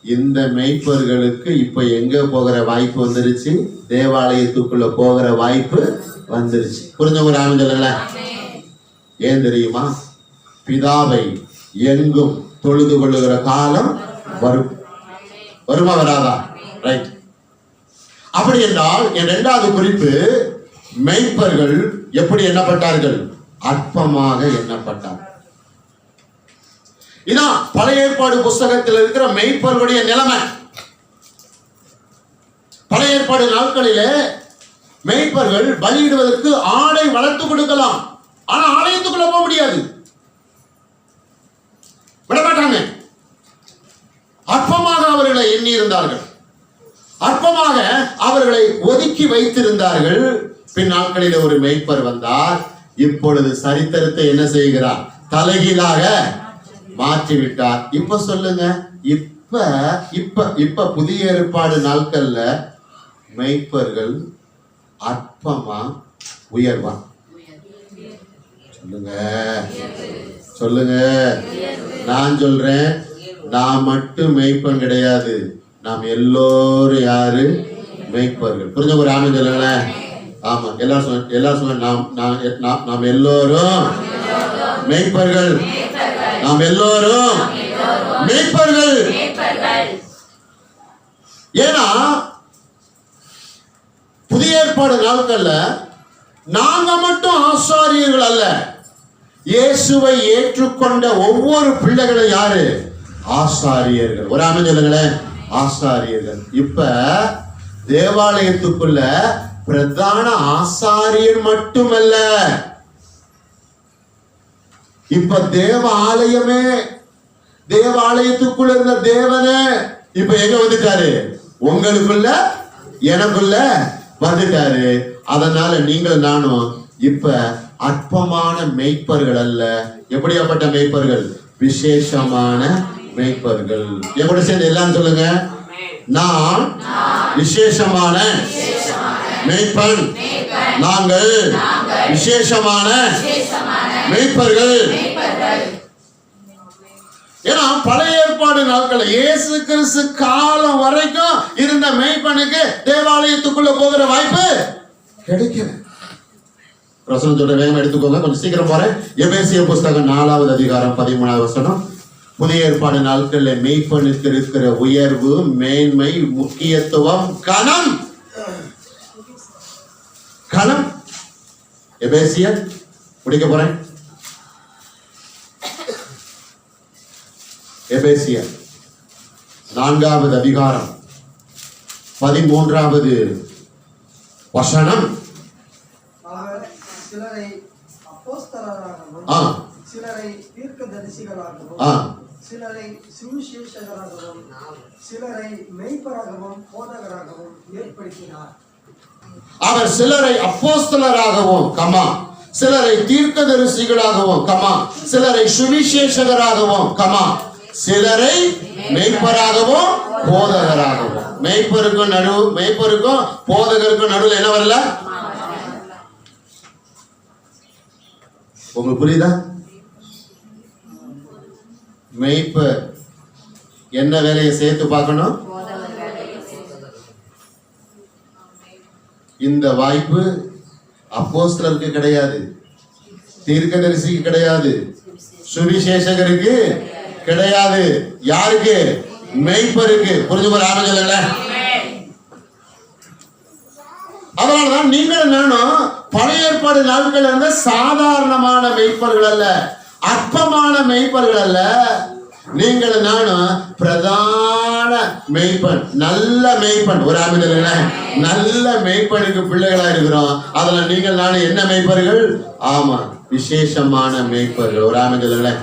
இந்த மெய்ப்பர்களுக்கு இப்ப எங்க போகிற வாய்ப்பு வந்துருச்சு? தேவாலயத்துக்குள்ள போகிற வாய்ப்பு வந்துருச்சு. புரிஞ்சவங்க ராமன் சொல்லல? ஏன் தெரியுமா? பிதாவை எங்கும் தொழுது கொள்ளுகிற காலம் வரும். வருமா வராதா? ரைட். அப்படி என்றால் என் இரண்டாவது குறிப்பு, மெய்ப்பர்கள் எப்படி எண்ணப்பட்டார்கள்? அற்பமாக எண்ணப்பட்டார்கள். இதான் பழைய ஏற்பாடு புஸ்தகத்தில் இருக்கிற மெய்ப்பர்களுடைய நிலைமை. பழைய ஏற்பாடு நாட்களிலே மெய்ப்பர்கள் பலியிடுவதற்கு ஆடை வளர்த்து கொடுக்கலாம். ஆனா ஆலயத்துக்குள்ள போக முடியாது, விடமாட்டாங்க. அற்பமாக அவர்களை எண்ணி இருந்தார்கள், அற்பமாக அவர்களை ஒதுக்கி வைத்திருந்தார்கள். பின் நாட்களில் ஒரு மெய்ப்பர் வந்தார். இப்பொழுது சரித்திரத்தை என்ன செய்கிறார்? தலைகீழாக மாற்றிவிட்டார். இப்ப சொல்லுங்க, இப்ப புதிய ஏற்பாடு நாட்கள்ல மெய்ப்பர்கள் அற்பமா உயர்வா? சொல்லுங்க சொல்லுங்க. நான் சொல்றேன், நான் மட்டும் மெய்ப்பன் கிடையாது, நாம் எல்லோரும் யாரு? மெய்ப்பர்கள். புரிஞ்ச ஒரு ஆமென் சொல்லுங்களேன். ஆமா, எல்லாரும் சொல்லுங்க, நாம் எல்லோரும் மேய்ப்பர்கள். நாம் எல்லோரும் மேய்ப்பர்கள். ஏன்னா புதிய ஏற்பாடு நாட்கள்ல நாங்க மட்டும் ஆசாரியர்கள் அல்ல, இயேசுவை ஏற்றுக்கொண்ட ஒவ்வொரு பிள்ளைகளும் யாரு? ஆசாரியர்கள். ஒரு ஆமென் சொல்லுங்களேன். ஆசாரியர்கள். இப்ப தேவாலயத்துக்குள்ள பிரதான ஆசாரியர் மட்டுமல்ல, இப்ப தேவாலயமே, தேவாலயத்துக்குள்ள இருந்த தேவனே இப்ப எங்க வந்துட்டாரு? உங்களுக்குள்ள எனக்குள்ள வந்துட்டாரு. அதனால நீங்கள் நானும் இப்ப அற்பமான மேய்ப்பர்கள் அல்ல. எப்படியாப்பட்ட மேய்ப்பர்கள்? விசேஷமான மேய்ப்பர்கள். எப்படி சேர்ந்து எல்லாம் சொல்லுங்க, நான் விசேஷமான மேய்ப்பன். நாங்கள் விசேஷமான மேய்ப்பர்கள். ஏன்னா பழைய ஏற்பாடு நாட்கள் இயேசு கிறிஸ்து காலம் வரைக்கும் இருந்த மேய்ப்பனுக்கு தேவாலயத்துக்குள்ள போகிற வாய்ப்பு கிடைக்கல. வசனத்தோட வேகம் எடுத்துக்கோங்க, கொஞ்சம் சீக்கிரம் போறேன். எபேசியர் புஸ்தகம் 4வது அதிகாரம் 13வது வசனம். புதிய ஏற்பாடு நாட்களில் மேய்ப்பனுக்கு இருக்கிற உயர்வு, மேன்மை, முக்கியத்துவம், கணம். கணம். எபேசியர் முடிக்க போறேன். எபேசியர் 4வது அதிகாரம் 13வது வசனம். சிலரை அப்போஸ்தலராகவும், சிலரை தீர்க்கதரிசிகளாகவும், சிலரை சுவிசேஷகராகவும், சிலரை மேய்ப்பராகவும் போதகராகவும் ஏற்படுத்தினார். அவர் சிலரை அப்போஸ்தலராகவும், சிலரை தீர்க்கதரிசிகளாகவும், சிலரை சுவிசேஷகராகவும், சிலரை மேய்ப்பராகவும் போதகராகவும். மேய்ப்பருக்கும் போதகருக்கும் நடுவில் என்ன வரல? உங்களுக்கு புரியுதா? மேய்ப்பர் என்ன வேலையை சேர்த்து பார்க்கணும்? இந்த வாய்ப்பு அப்போஸ்தலருக்கு கிடையாது, தீர்க்கதரிசிக்கு கிடையாது, சுவிசேஷகருக்கு கிடையாது. யாருக்கு? மேய்ப்பருக்கு. புரிஞ்சு போற ஆரம்பிச்சல. அதனாலதான் நீங்கள் நானும் பழைய ஏற்பாடு நாட்கள் இருந்த சாதாரணமான மேய்ப்பர்கள் அல்ல, அற்பமான மேய்ப்பர்கள் அல்ல. நீங்கள் நானும் பிரதான மேய்ப்பன், நல்ல மேய்ப்பன். ஒரு ஆமில நல்ல மேய்ப்பனுக்கு பிள்ளைகளா இருக்கிறோம். அதனால நீங்கள் நானும் என்ன மேய்ப்பர்கள்? ஆமா, விசேஷமான மேய்ப்பர்கள். ஒரு ஆமில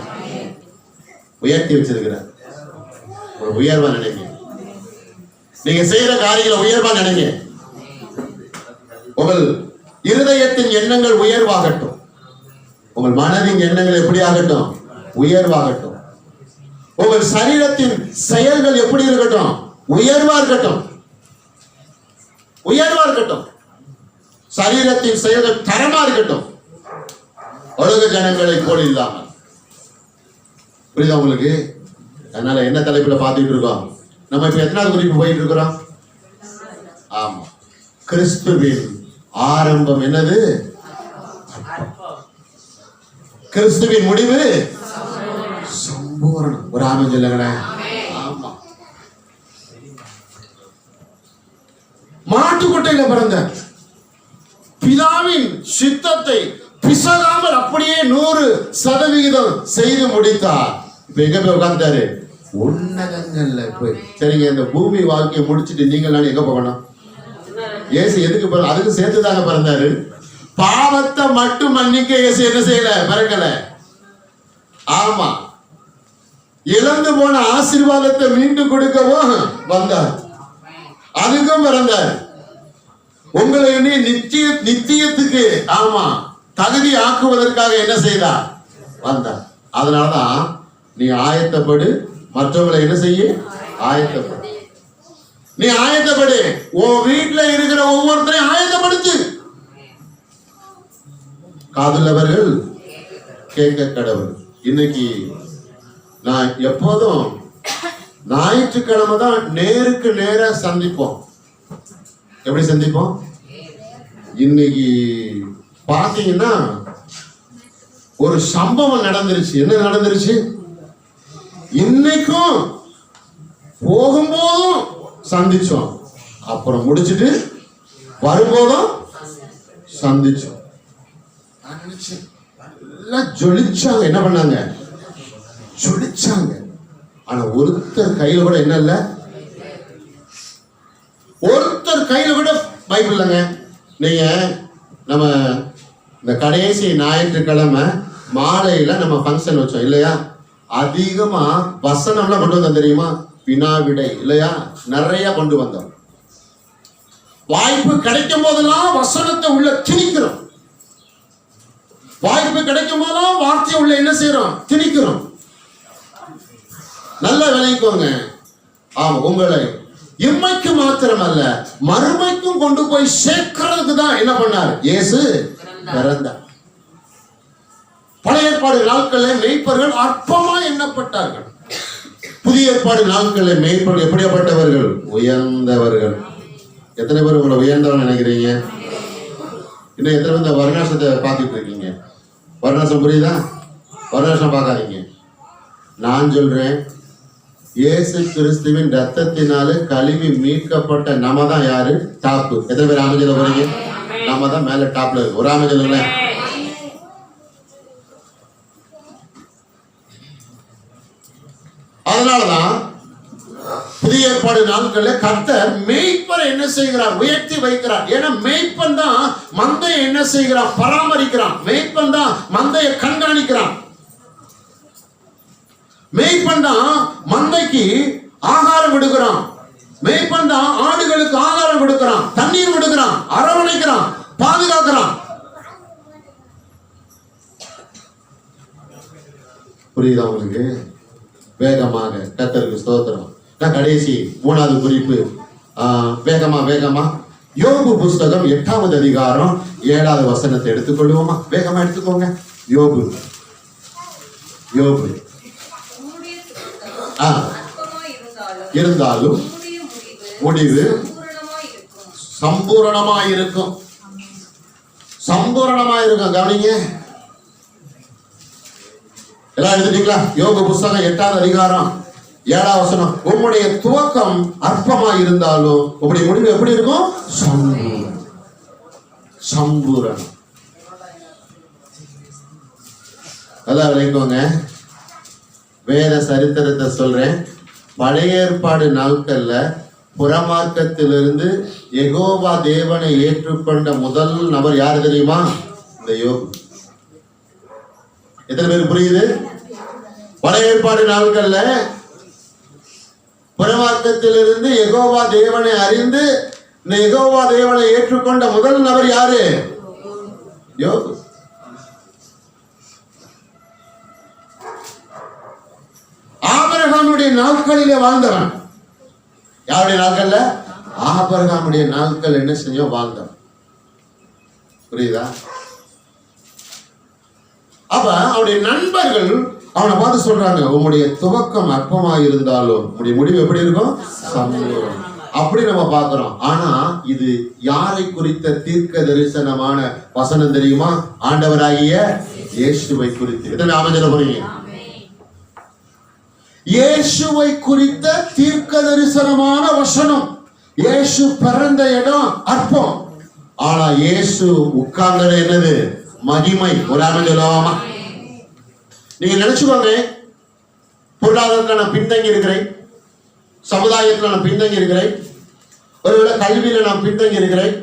உயர்த்தி வச்சிருக்கிறார். ஒரு உயர்வா நினைங்க. நீங்க செய்யற காரியங்களை உயர்வா நினைங்க. உங்கள் இருதயத்தின் எண்ணங்கள் உயர்வாகட்டும். உங்கள் மனதின் எண்ணங்கள் எப்படி ஆகட்டும்? உயர்வாகட்டும். உங்கள் சரீரத்தின் செயல்கள் எப்படி இருக்கட்டும்? உயர்வா இருக்கட்டும். உயர்வா இருக்கட்டும். சரீரத்தின் செயல்கள் தரமா இருக்கட்டும். உலக ஜனங்களை போல் இல்லாமல். புரியுதா உங்களுக்கு? அதனால என்ன தலைப்புல பார்த்துட்டு இருக்கோம்? நம்ம இப்ப எத்தனாவது குறிப்பு போயிட்டு இருக்கிறோம்? ஆமா, கிறிஸ்துவின் ஆரம்பம் என்னது? கிறிஸ்துவின் முடிவு சம்பூரணம். ஒரு ஆமென் சொல்லுங்களேன். ஆமா, மாட்டுக்கொட்டையில பிறந்த பிதாவின் சித்தத்தை பிசகாமல் அப்படியே 100% செய்து முடித்தார். இப்ப எங்க போய் உட்கார்ந்துட்டாரு? உன்னதங்கள்ல போய். சரிங்க, இந்த பூமி வாழ்க்கையை முடிச்சுட்டு நீங்கள் நான் எங்க போகணும்? இயேசு எதுக்கு பிறகு? அதுக்கு சேர்த்துதாங்க பிறந்தாரு. பாவத்தை மட்டும் மன்னிக்க இயேசு என்ன செய்யல? பிறக்கல. ஆமா, இழந்து போன ஆசீர்வாதத்தை மீண்டும் கொடுக்கவும் வந்தார். அதுக்கும் பிறந்தார். உங்களை நித்தியத்துக்கு ஆமா தகுதி ஆக்குவதற்காக என்ன செய்தார்? வந்தார். அதனாலதான் நீ ஆயத்தப்படு, மற்றவங்களை என்ன செய்ய? ஆயத்தப்படு. நீ ஆயத்தப்படு. உன் வீட்டுல இருக்கிற ஒவ்வொருத்தரையும் ஆயத்தப்படுத்து. காதுள்ளவர்கள் கேட்க கடவுள். இன்னைக்கு நான் எப்போதும் ஞாயிற்றுக்கிழமை தான் நேருக்கு நேர சந்திப்போம். எப்படி சந்திப்போம்? இன்னைக்கு பாத்தீங்கன்னா ஒரு சம்பவம் நடந்துருச்சு. என்ன நடந்துருச்சு? இன்னைக்கும் போகும்போதும் சந்திச்சோம், அப்புறம் முடிச்சிட்டு வரும்போதும் சந்திச்சோம். நான் நினைச்சேன் எல்லாம் ஜொலிச்சாங்க. என்ன பண்ணாங்க? ஜொலிச்சாங்க. ஆனா ஒருத்தர் கையில கூட என்ன இல்ல, ஒருத்தர் கையில கூட பைபிள் இல்லைங்க. நீங்க நம்ம இந்த கடைசி ஞாயிற்றுக்கிழமை மாலையில நம்ம ஃபங்க்ஷன் வச்சோம் இல்லையா? அதிகமா வசனம்லாம் கொண்டு வந்தோம் தெரியுமா? வினாவிடை இல்லையா? நிறைய கொண்டு வந்தோம். வாய்ப்பு கிடைக்கும் போதெல்லாம் வசனத்தை உள்ள திணிக்கிறோம். வாய்ப்பு கிடைக்கும் போதெல்லாம் வார்த்தையை உள்ள என்ன செய்யறோம்? திணிக்கிறோம். நல்ல விளைவிக்கோங்க. ஆமா, உங்களை இம்மைக்கு மாத்திரமல்ல மறுமைக்கும் கொண்டு போய் சேர்க்கிறதுக்கு தான் என்ன பண்ணார்? இயேசு பிறந்தார். பழைய ஏற்பாடு நாட்களில் மேய்ப்பர்கள் அற்பமா எண்ணப்பட்டார்கள். புதிய ஏற்பாடு நாட்களில் மேய்ப்பர்கள் எப்படியாப்பட்டவர்கள்? உயர்ந்தவர்கள். எத்தனை பேர் உங்களை உயர்ந்தவர்கள் நினைக்கிறீங்க? இன்னும் எத்தனை பேர் இந்த வர்ணாசத்தை பார்த்துட்டு இருக்கீங்க? வர்ணாசம் புரியுதா? வர்ணாசம் பார்க்காதீங்க. நான் சொல்றேன், இயேசு கிறிஸ்துவின் ரத்தத்தினால கழுவி மீட்கப்பட்ட நம்ம தான் யாரு? டாப்பு. எத்தனை பேர் ஆமஜல போறீங்க? நாம தான் மேல டாப்ல இருக்கு. ஒரு ஆமஜல. அதனாலதான் புதிய ஏற்பாடு நாட்களில் கர்த்தர் மேய்ப்பரை என்ன செய்கிறார்? உயர்த்தி வைக்கிறார். ஏன்னா மேய்ப்பன் தான் மந்தையை என்ன செய்கிறான்? பராமரிக்கிறான். மேய்ப்பன் தான் மந்தையை கண்காணிக்கிறான். மேய்ப்பன் தான் மந்தைக்கு ஆகாரம் கொடுக்கிறான். மேய்ப்பன் தான் ஆடுகளுக்கு ஆகாரம் கொடுக்கிறான், தண்ணீர் கொடுக்கிறான், அரவணைக்கிறான், பாதுகாக்கிறான். புரியுதா உங்களுக்கு? வேகமாக கர்த்தருக்கு ஸ்தோத்திரம். கடைசி 3வது குறிப்பு, வேகமா யோபு புஸ்தகம் 8வது அதிகாரம் 7வது வசனத்தை எடுத்துக்கொள்வோமா? வேகமா எடுத்துக்கோங்க. யோபு இருந்தாலும் முடிவு சம்பூரணமாயிருக்கும். சம்பூரணமாயிருக்கும். கவனிங்க. எல்லாம் எடுத்துட்டீங்களா? யோபு புஸ்தகம் 8வது அதிகாரம் 7வது வசனம். உம்முடைய துவக்கம் அற்பமா இருந்தாலும் உம்முடைய முடிவு எப்படி இருக்கும்? சம்பூரணம். அதான் விளைக்கோங்க. வேத சரித்திரத்தை சொல்றேன். பழைய ஏற்பாடு நாட்கள்ல புறமார்க்கத்திலிருந்து யெகோவா தேவனை ஏற்றுக்கொண்ட முதல் நபர் யாரு தெரியுமா? இந்த யோபு. எத்தனை பேர் புரியுது? பழைய ஏற்பாடு நாட்கள்ல புறமார்க்கத்திலிருந்து யெகோவா தேவனை அறிந்து இந்த யெகோவா தேவனை ஏற்றுக்கொண்ட முதல் நபர் யாரு? யோபு. ஆபிரகாமுடைய நாட்களிலே வாழ்ந்தவன். யாருடைய நாட்கள்ல? ஆபிரகாமுடைய நாட்கள் என்ன செஞ்சோம்? வாழ்ந்தவன். புரியுதா? அப்ப அவருடைய நண்பர்கள் அவனை பார்த்து சொல்றாங்க, உம்முடைய துவக்கம் அற்பமா இருந்தாலும் உம்முடைய முடிவு எப்படி இருக்கும்? சம்பூரணம். அப்படி நம்ம பார்க்கிறோம். ஆனா இது யாரை குறித்த தீர்க்க தரிசனமான வசனம் தெரியுமா? ஆண்டவராகிய இயேசுவை குறித்து. எத்தனை ஆமென் போறீங்க? இயேசுவை குறித்த தீர்க்க தரிசனமான வசனம். இயேசு பிறந்த இடம் அற்பம், ஆனா இயேசு உட்கார்ந்த என்னது? மகிமை. ஒரு ஆமென் சொல்லலாமா? நீங்க நினைச்சுக்கோங்க, பொருளாதாரத்துல நான் பின்தங்கி இருக்கிறேன், சமுதாயத்துல நான் பின்தங்கி இருக்கிறேன், ஒருவேளை கல்வியில நான் பின்தங்கி இருக்கிறேன்,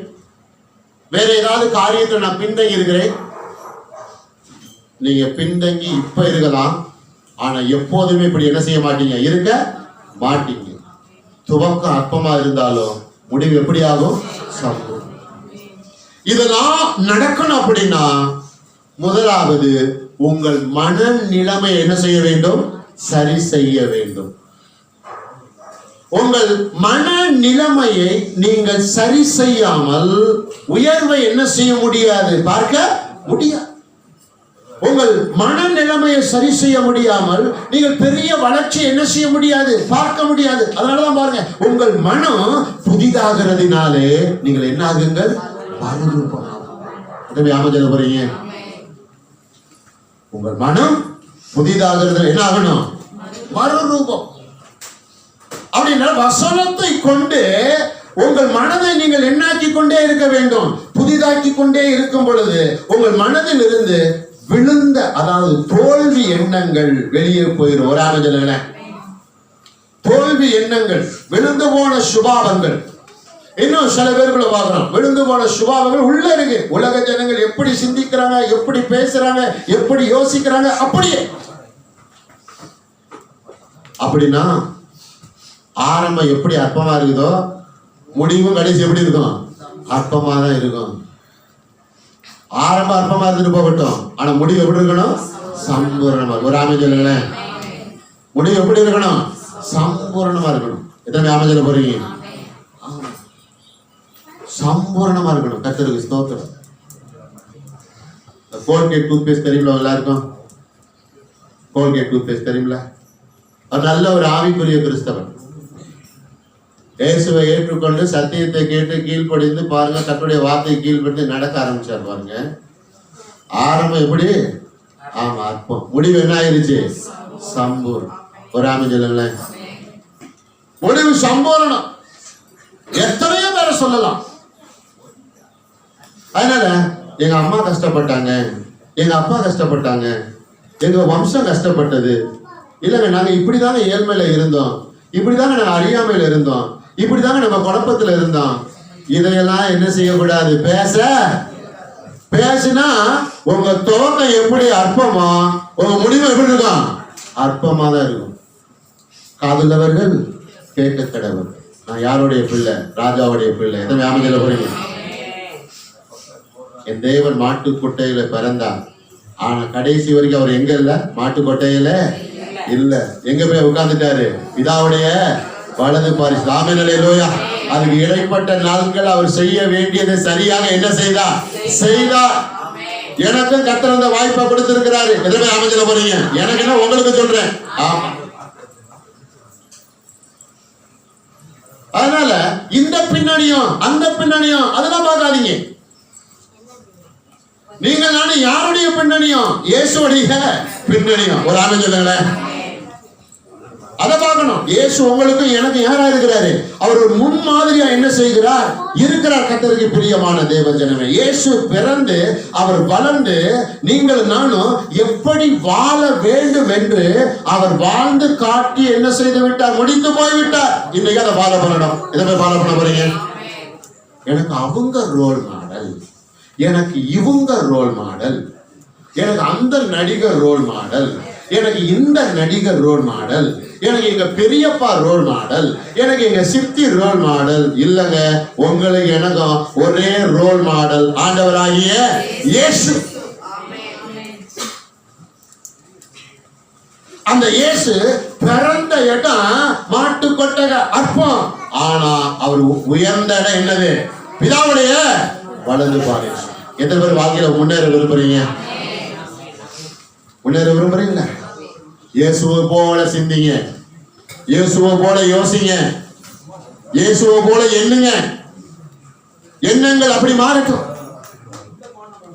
வேற ஏதாவது காரியத்துல நான் பின்தங்கி இருக்கிறேன். நீங்க பின்தங்கி இப்ப இருக்கலாம், ஆனா எப்போதுமே இப்படி என்ன செய்ய மாட்டீங்க? இருக்க மாட்டீங்க. துவக்கம் அற்பமா இருந்தாலும் முடிவு எப்படி ஆகும்? சம்பூரணம். இதெல்லாம் நடக்கணும் அப்படின்னா முதலாவது உங்கள் மனநிலைமை என்ன செய்ய வேண்டும்? சரி செய்ய வேண்டும். உங்கள் மனநிலைமையை நீங்கள் சரி செய்யாமல் உயர்வை என்ன செய்ய முடியாது? பார்க்க முடியாது. உங்கள் மனநிலைமையை சரி செய்ய முடியாமல் நீங்கள் பெரிய வளர்ச்சி என்ன செய்ய முடியாது? பார்க்க முடியாது. அதனாலதான் பாருங்க, உங்கள் மனம் புதிதாகிறதுனாலே நீங்கள் என்ன ஆகுங்கள்? மறுரூபமாகும். ஆமஜன போறீங்க. உங்கள் மனம் புதிதாக என்ன ஆகணும்? மறுரூபம். அப்படின்னா வசனத்தை கொண்டு உங்கள் மனதை நீங்கள் எண்ணாக்கி கொண்டே இருக்க வேண்டும். புதிதாக்கி கொண்டே இருக்கும் பொழுது உங்கள் மனதில் இருந்து விழுந்த, அதாவது தோல்வி எண்ணங்கள் வெளியே போயிடும். ஒரு ஆமஜன தோல்வி எண்ணங்கள், விழுந்து போன சுபாவங்கள். இன்னும் சில பேர்களை பார்க்கிறோம், விழுந்து போன சுபாவங்கள் உள்ள இருக்கு. உலக ஜனங்கள் எப்படி சிந்திக்கிறாங்க, எப்படி பேசுறாங்க, எப்படி யோசிக்கிறாங்க, அப்படியே. அப்படின்னா ஆரம்பம் எப்படி அற்பமா இருக்குதோ முடிவும் கடைசி எப்படி இருக்கும்? அற்பமா தான் இருக்கும். ஆரம்பம் அற்பமா இருந்துட்டு போகட்டும், ஆனா முடிவு எப்படி இருக்கணும்? சம்பூர்ணமா. ஒரு ஆமை சொல்லுங்களேன், முடிவு எப்படி இருக்கணும்? சம்பூர்ணமா இருக்கணும். எத்தனை ஆமை சொல்ல போறீங்க? சம்பூர்ணமா இருக்கணும். கர்த்தருக்கு ஸ்தோத்திரம். கோல்கேட் டூத் பேஸ்ட் தெரியுங்களா எல்லாருக்கும்? கோல்கேட் டூத் பேஸ்ட் தெரியுங்களா? நல்ல ஒரு ஆவிக்குரிய கிறிஸ்தவன் இயேசுவை ஏற்றுக்கொண்டு சத்தியத்தை கேட்டு கீழ்ப்படிந்து பாருங்க, கர்த்தருடைய வார்த்தையை கீழ்ப்படிந்து நடக்க ஆரம்பிச்சார் பாருங்க. ஆரம்பம் எப்படி? ஆமா அற்பம். முடிவு என்ன ஆயிருச்சு? சம்பூர்ணம். ஒரு ஆமை சொல்லுங்களேன், முடிவு சம்பூர்ணம். எத்தனையோ பேரை சொல்லலாம். அதனால எங்க அம்மா கஷ்டப்பட்டாங்க, எங்க அப்பா கஷ்டப்பட்டாங்க, எங்க வம்சம் கஷ்டப்பட்டது, இல்லைங்க நாங்க இப்படிதாங்க ஏழ்மையில இருந்தோம், இப்படிதாங்க நாங்க அறியாமையில இருந்தோம், இப்படிதாங்க நம்ம குழப்பத்துல இருந்தோம். இதையெல்லாம் என்ன செய்யக்கூடாது? பேசுனா உங்க துவக்கம் எப்படி அற்பமா, உங்க முடிவு எப்படி இருக்கும்? அற்பமா தான் இருக்கும். காதுள்ளவர்கள் கேட்க கடவுள். நான் யாருடைய பிள்ளை? ராஜாவுடைய பிள்ளை. எத்தனை அமைதியில போறீங்க? என் தேவன் மாட்டு கொட்டையில பிறந்தார். ஆனா கடைசி வரைக்கும் அவர் எங்க இல்ல? மாட்டு கொட்டையில இல்ல. எங்க போய் உட்கார்ந்துட்டாரு? பிதாவுடைய வலது பாரிசு. ஆமென். அதுக்கு இடைப்பட்ட நாட்கள் அவர் செய்ய வேண்டியதை சரியாக என்ன செய்தார். எனக்கும் கர்த்தர் அந்த வாய்ப்பை கொடுத்திருக்கிறாரு. எதுவுமே அமைச்சல போறீங்க, எனக்கு என்ன உங்களுக்கு சொல்றேன். ஆமா. அதனால இந்த பின்னணியும் அந்த பின்னணியும் அதெல்லாம் பார்க்காதீங்க. நீங்கள் நானும் யாருடைய பின்னணியும்? இயேசுடைய பின்னணியும். ஒரு ஆமென் சொல்லுங்களேன். அதை பார்க்கணும். இயேசு உங்களுக்கும் எனக்கு யாரா இருக்கிறாரு? அவர் ஒரு முன்மாதிரியா என்ன செய்கிறார்? இருக்கிறார். கர்த்தருக்கு பிரியமான தேவ ஜனமே, இயேசு பிறந்து அவர் வளர்ந்து நீங்கள் நானும் எப்படி வாழ வேண்டும் என்று அவர் வாழ்ந்து காட்டி என்ன செய்து விட்டார்? முடித்து போய்விட்டார். இன்னைக்கு அதை ஃபாலோ பண்ணணும். இதை போய் ஃபாலோ பண்ண போறீங்க. எனக்கு அவங்க ரோல் மாடல், எனக்கு இவங்க ரோல் மாடல், எனக்கு அந்த நடிகர் ரோல் மாடல், எனக்கு இந்த நடிகர் ரோல் மாடல், எனக்கு எங்க பெரியப்பா ரோல் மாடல், எனக்கு எங்க சித்தி ரோல் மாடல் இல்லங்க. உங்களுக்கு எனக்கும் ஒரே ரோல் மாடல், ஆண்டவராகிய இயேசு. அந்த இயேசு பிறந்த இடம் மாட்டு கொட்டக அற்பம். ஆனா அவர் உயர்ந்த இடம் என்னது? பிதாவுடைய வலது பாரிசு. எத்தனை பேர் வாழ்க்கையில முன்னேற விரும்புறீங்க? முன்னேற விரும்புறீங்களா? இயேசுவை போல சிந்திங்க, இயேசுவை போல யோசிங்க, இயேசுவை போல எண்ணுங்க. எண்ணங்கள் அப்படி மாறட்டும்,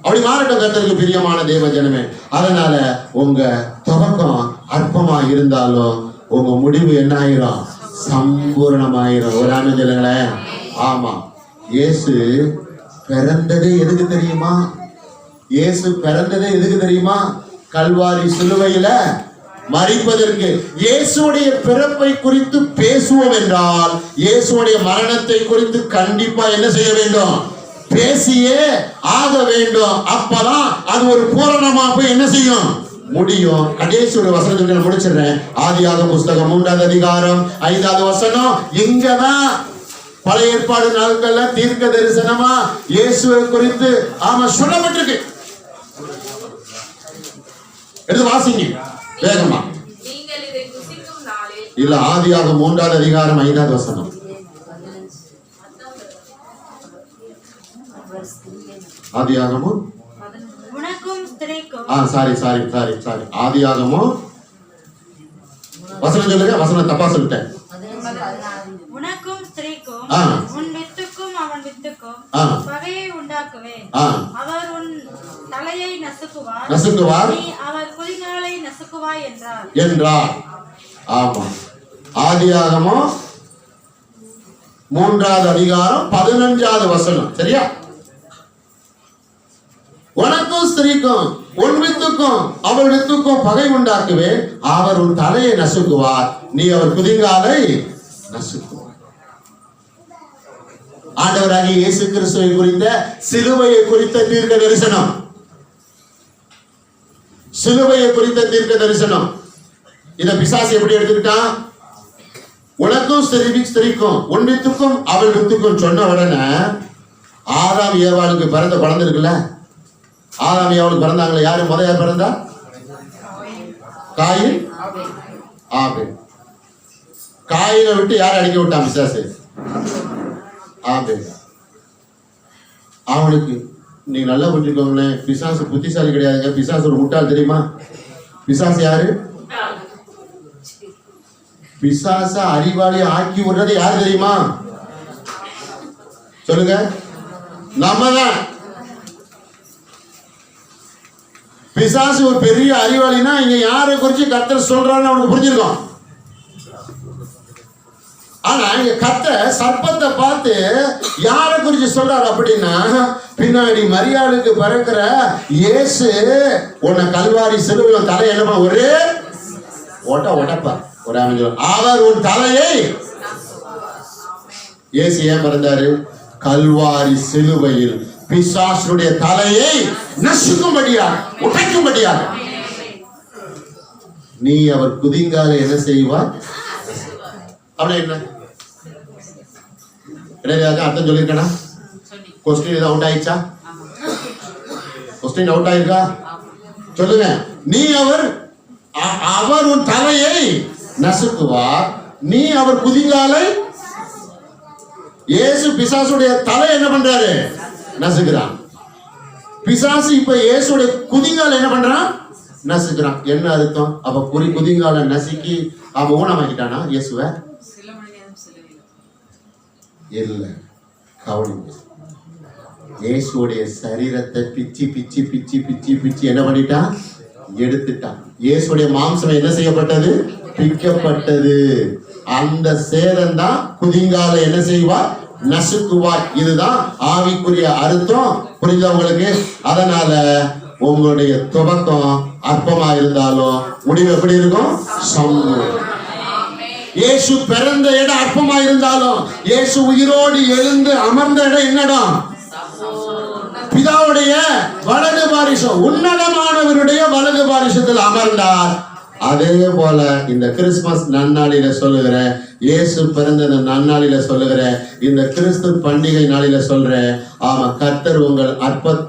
அப்படி மாறட்டும். கர்த்தருக்கு பிரியமான தேவ ஜனமே, அதனால உங்க துவக்கம் அற்பமா இருந்தாலும் உங்க முடிவு என்ன ஆயிரும்? சம்பூர்ணமாயிரும். ஒரு ஆமென் சொல்லுங்களேன். ஆமா. இயேசு பிறந்ததே எதுக்கு தெரியுமா? இயேசு பிறந்ததே எதுக்கு தெரியுமா? கல்வாரி சிலுவையில மரிப்பதற்கு. இயேசுடைய பிறப்பை குறித்து பேசுவோம் என்றால் இயேசுடைய மரணத்தை குறித்து கண்டிப்பா என்ன செய்ய வேண்டும்? பேசியே ஆக வேண்டும். அப்பதான் அது ஒரு பூரணமா போய் என்ன செய்யும்? முடியும். கடைசி ஒரு வசனத்தை நான் முடிச்சிடுறேன். ஆதியாகமம் புஸ்தகம் 3ஆம் அதிகாரம் 5வது வசனம். இங்கதான் பழைய ஏற்பாடு நாட்கள்ல தீர்க்க தரிசனமா இயேசுவை குறித்து சொல்லப்பட்டிருக்கு. எடுத்து வாசிங்க வேகமா. இல்ல, ஆதியாகமம் 3ஆம் அதிகாரம் 5வது வசனம். ஆதியாகமம் சாரி ஆதியாகமம் வசனம் சொல்லுங்க. வசனம் தப்பா சொல்லிட்டேன். உனக்கும் ஸ்திரீக்கும் உன் வித்துக்கும் அவன் வித்துக்கும் பகையை உண்டாக்குவேன். அவர் உன் தலையை நசுக்குவார், நீ அவர் குதிகாலை நசுக்குவாய் என்றார். ஆமா, ஆதியாகமம் 3வது அதிகாரம் 15வது வசனம். சரியா? உனக்கும் ஸ்திரீக்கும் உன் வித்துக்கும் அவள் வித்துக்கும் பகை உண்டாக்குவேன், அவர் உன் தலையை நசுக்குவார், நீ அவர் குதிங்காலை நசுக்குவார். ஆண்டவராகிய இயேசு கிறிஸ்துவை குறித்த சிலுவையை குறித்த தீர்க்க தரிசனம். சிலுவையை குறித்த தீர்க்க தரிசனம். இத பிசாசு எப்படி எடுத்துக்கிட்டான்? உனக்கும் ஸ்திரீக்கும் உன் வித்துக்கும் அவள் வித்துக்கும் சொன்ன உடனே ஆதாம் ஏவாளுக்கு பிறந்த குழந்தை இருக்குல்ல, ஆதாம் ஏவாளுக்கு பிறந்தாங்களே, யாரு யார் பிறந்தா? காயின், ஆபேல். காயினை விட்டு யார் அடிக்க விட்டான் பிசாசு? ஆபேல். அவனுக்கு நீங்க நல்லா புரிஞ்சுக்கோங்களேன், பிசாசு புத்திசாலி கிடையாதுங்க, பிசாசு ஒரு முட்டாள். தெரியுமா? பிசாசு யாரு? பிசாச அறிவாளி ஆக்கி விடுறது யாரு தெரியுமா? சொல்லுங்க. நம்ம தான். பிசாசு ஒரு பெரிய அறிவாளினா இங்க யாரை குறிச்சு கர்த்தர் சொல்றான்னு அவனுக்கு புரிஞ்சிருக்கும். ஆனா இங்க கர்த்தர் சர்ப்பத்தை பார்த்து யாரை குறிச்சு சொல்றாரு அப்படின்னா, பின்னாடி மரியாளுக்கு பிறக்கிற இயேசு உன்னை கல்வாரி சிலுவையில தலை என்ன ஒரே உடப்பா ஒரு அமைஞ்சர், அவர் உன் தலையை. இயேசு ஏன் பிறந்தாரு? கல்வாரி சிலுவையில் பிசாசுடைய தலையை நசுக்கும்படியாக, உடைக்கும்படியாக. நீ அவர் குதிங்கால என்ன செய்வார்? அப்படி என்ன அர்த்தம் சொல்லிருக்கா? கொஸ்டின் அவுட் ஆயிடுச்சா? கொஸ்டின் அவுட் ஆயிருக்கா? சொல்லுங்க. நீ அவர் உன் தலையை நசுக்குவார், நீ அவர் குதிங்காலை. இயேசு பிசாசுடைய தலை என்ன பண்றாரு? நசுக்கிறான். பிசாசு இப்ப இயேசுடைய குதிங்கால என்ன பண்றான்? நசுக்கிறான். என்ன அர்த்தம்? அப்ப குதிங்கால நசுக்கி அவன் ஊனமாக்கிட்டானா இயேசுவ? இல்ல, கவனிங்க. இயேசுடைய சரீரத்தை பிச்சி பிச்சி பிச்சி பிச்சி பிச்சி என்ன பண்ணிட்டான்? எடுத்துட்டான். இயேசுடைய மாம்சம் என்ன செய்யப்பட்டது? பிக்கப்பட்டது. அந்த சேதம் தான் குதிங்கால என்ன செய்வார்? நசுக்குவார். இதுதான் ஆவிக்குரிய அர்த்தம். புரிஞ்சவங்களுக்கு? அதனால உங்களுடைய துவக்கம் அற்பமா இருந்தாலும் முடிவு எப்படி இருக்கும்? சம்பூர்ணம். இயேசு பிறந்த இடம் அற்பமா இருந்தாலும் இயேசு உயிரோடு எழுந்து அமர்ந்த இடம் என்னடம்? பிதாவுடைய வலது பாரிசம், உன்னதமானவருடைய வலது பாரிசத்தில் அமர்ந்தார். அதே போல இந்த கிறிஸ்துமஸ் நன்னாளில சொல்லுகிற, இயேசு பிறந்த இந்த நன்னாளில சொல்லுகிற, இந்த கிறிஸ்து பண்டிகை நாளில சொல்ற, ஆமா, கர்த்தர் உங்கள்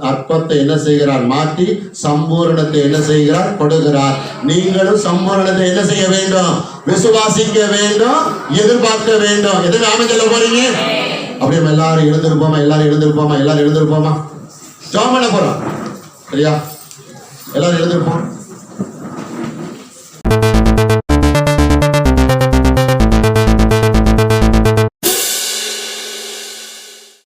அற்பத்தை என்ன செய்கிறார்? மாற்றி சம்பூரணத்தை என்ன செய்கிறார்? கொடுக்கிறார். நீங்களும் சம்பூரணத்தை என்ன செய்ய வேண்டும்? விசுவாசிக்க வேண்டும், எதிர்பார்க்க வேண்டும். எதுவும் ஆமென் சொல்ல போறீங்க? அப்படியே எல்லாரும் எழுந்திருப்போமா? எல்லாரும் எழுந்திருப்போமா? எல்லாரும் எழுந்திருப்போமா? ஜெபம் பண்ண போறோம். சரியா? எல்லாரும் எழுந்திருப்போம்.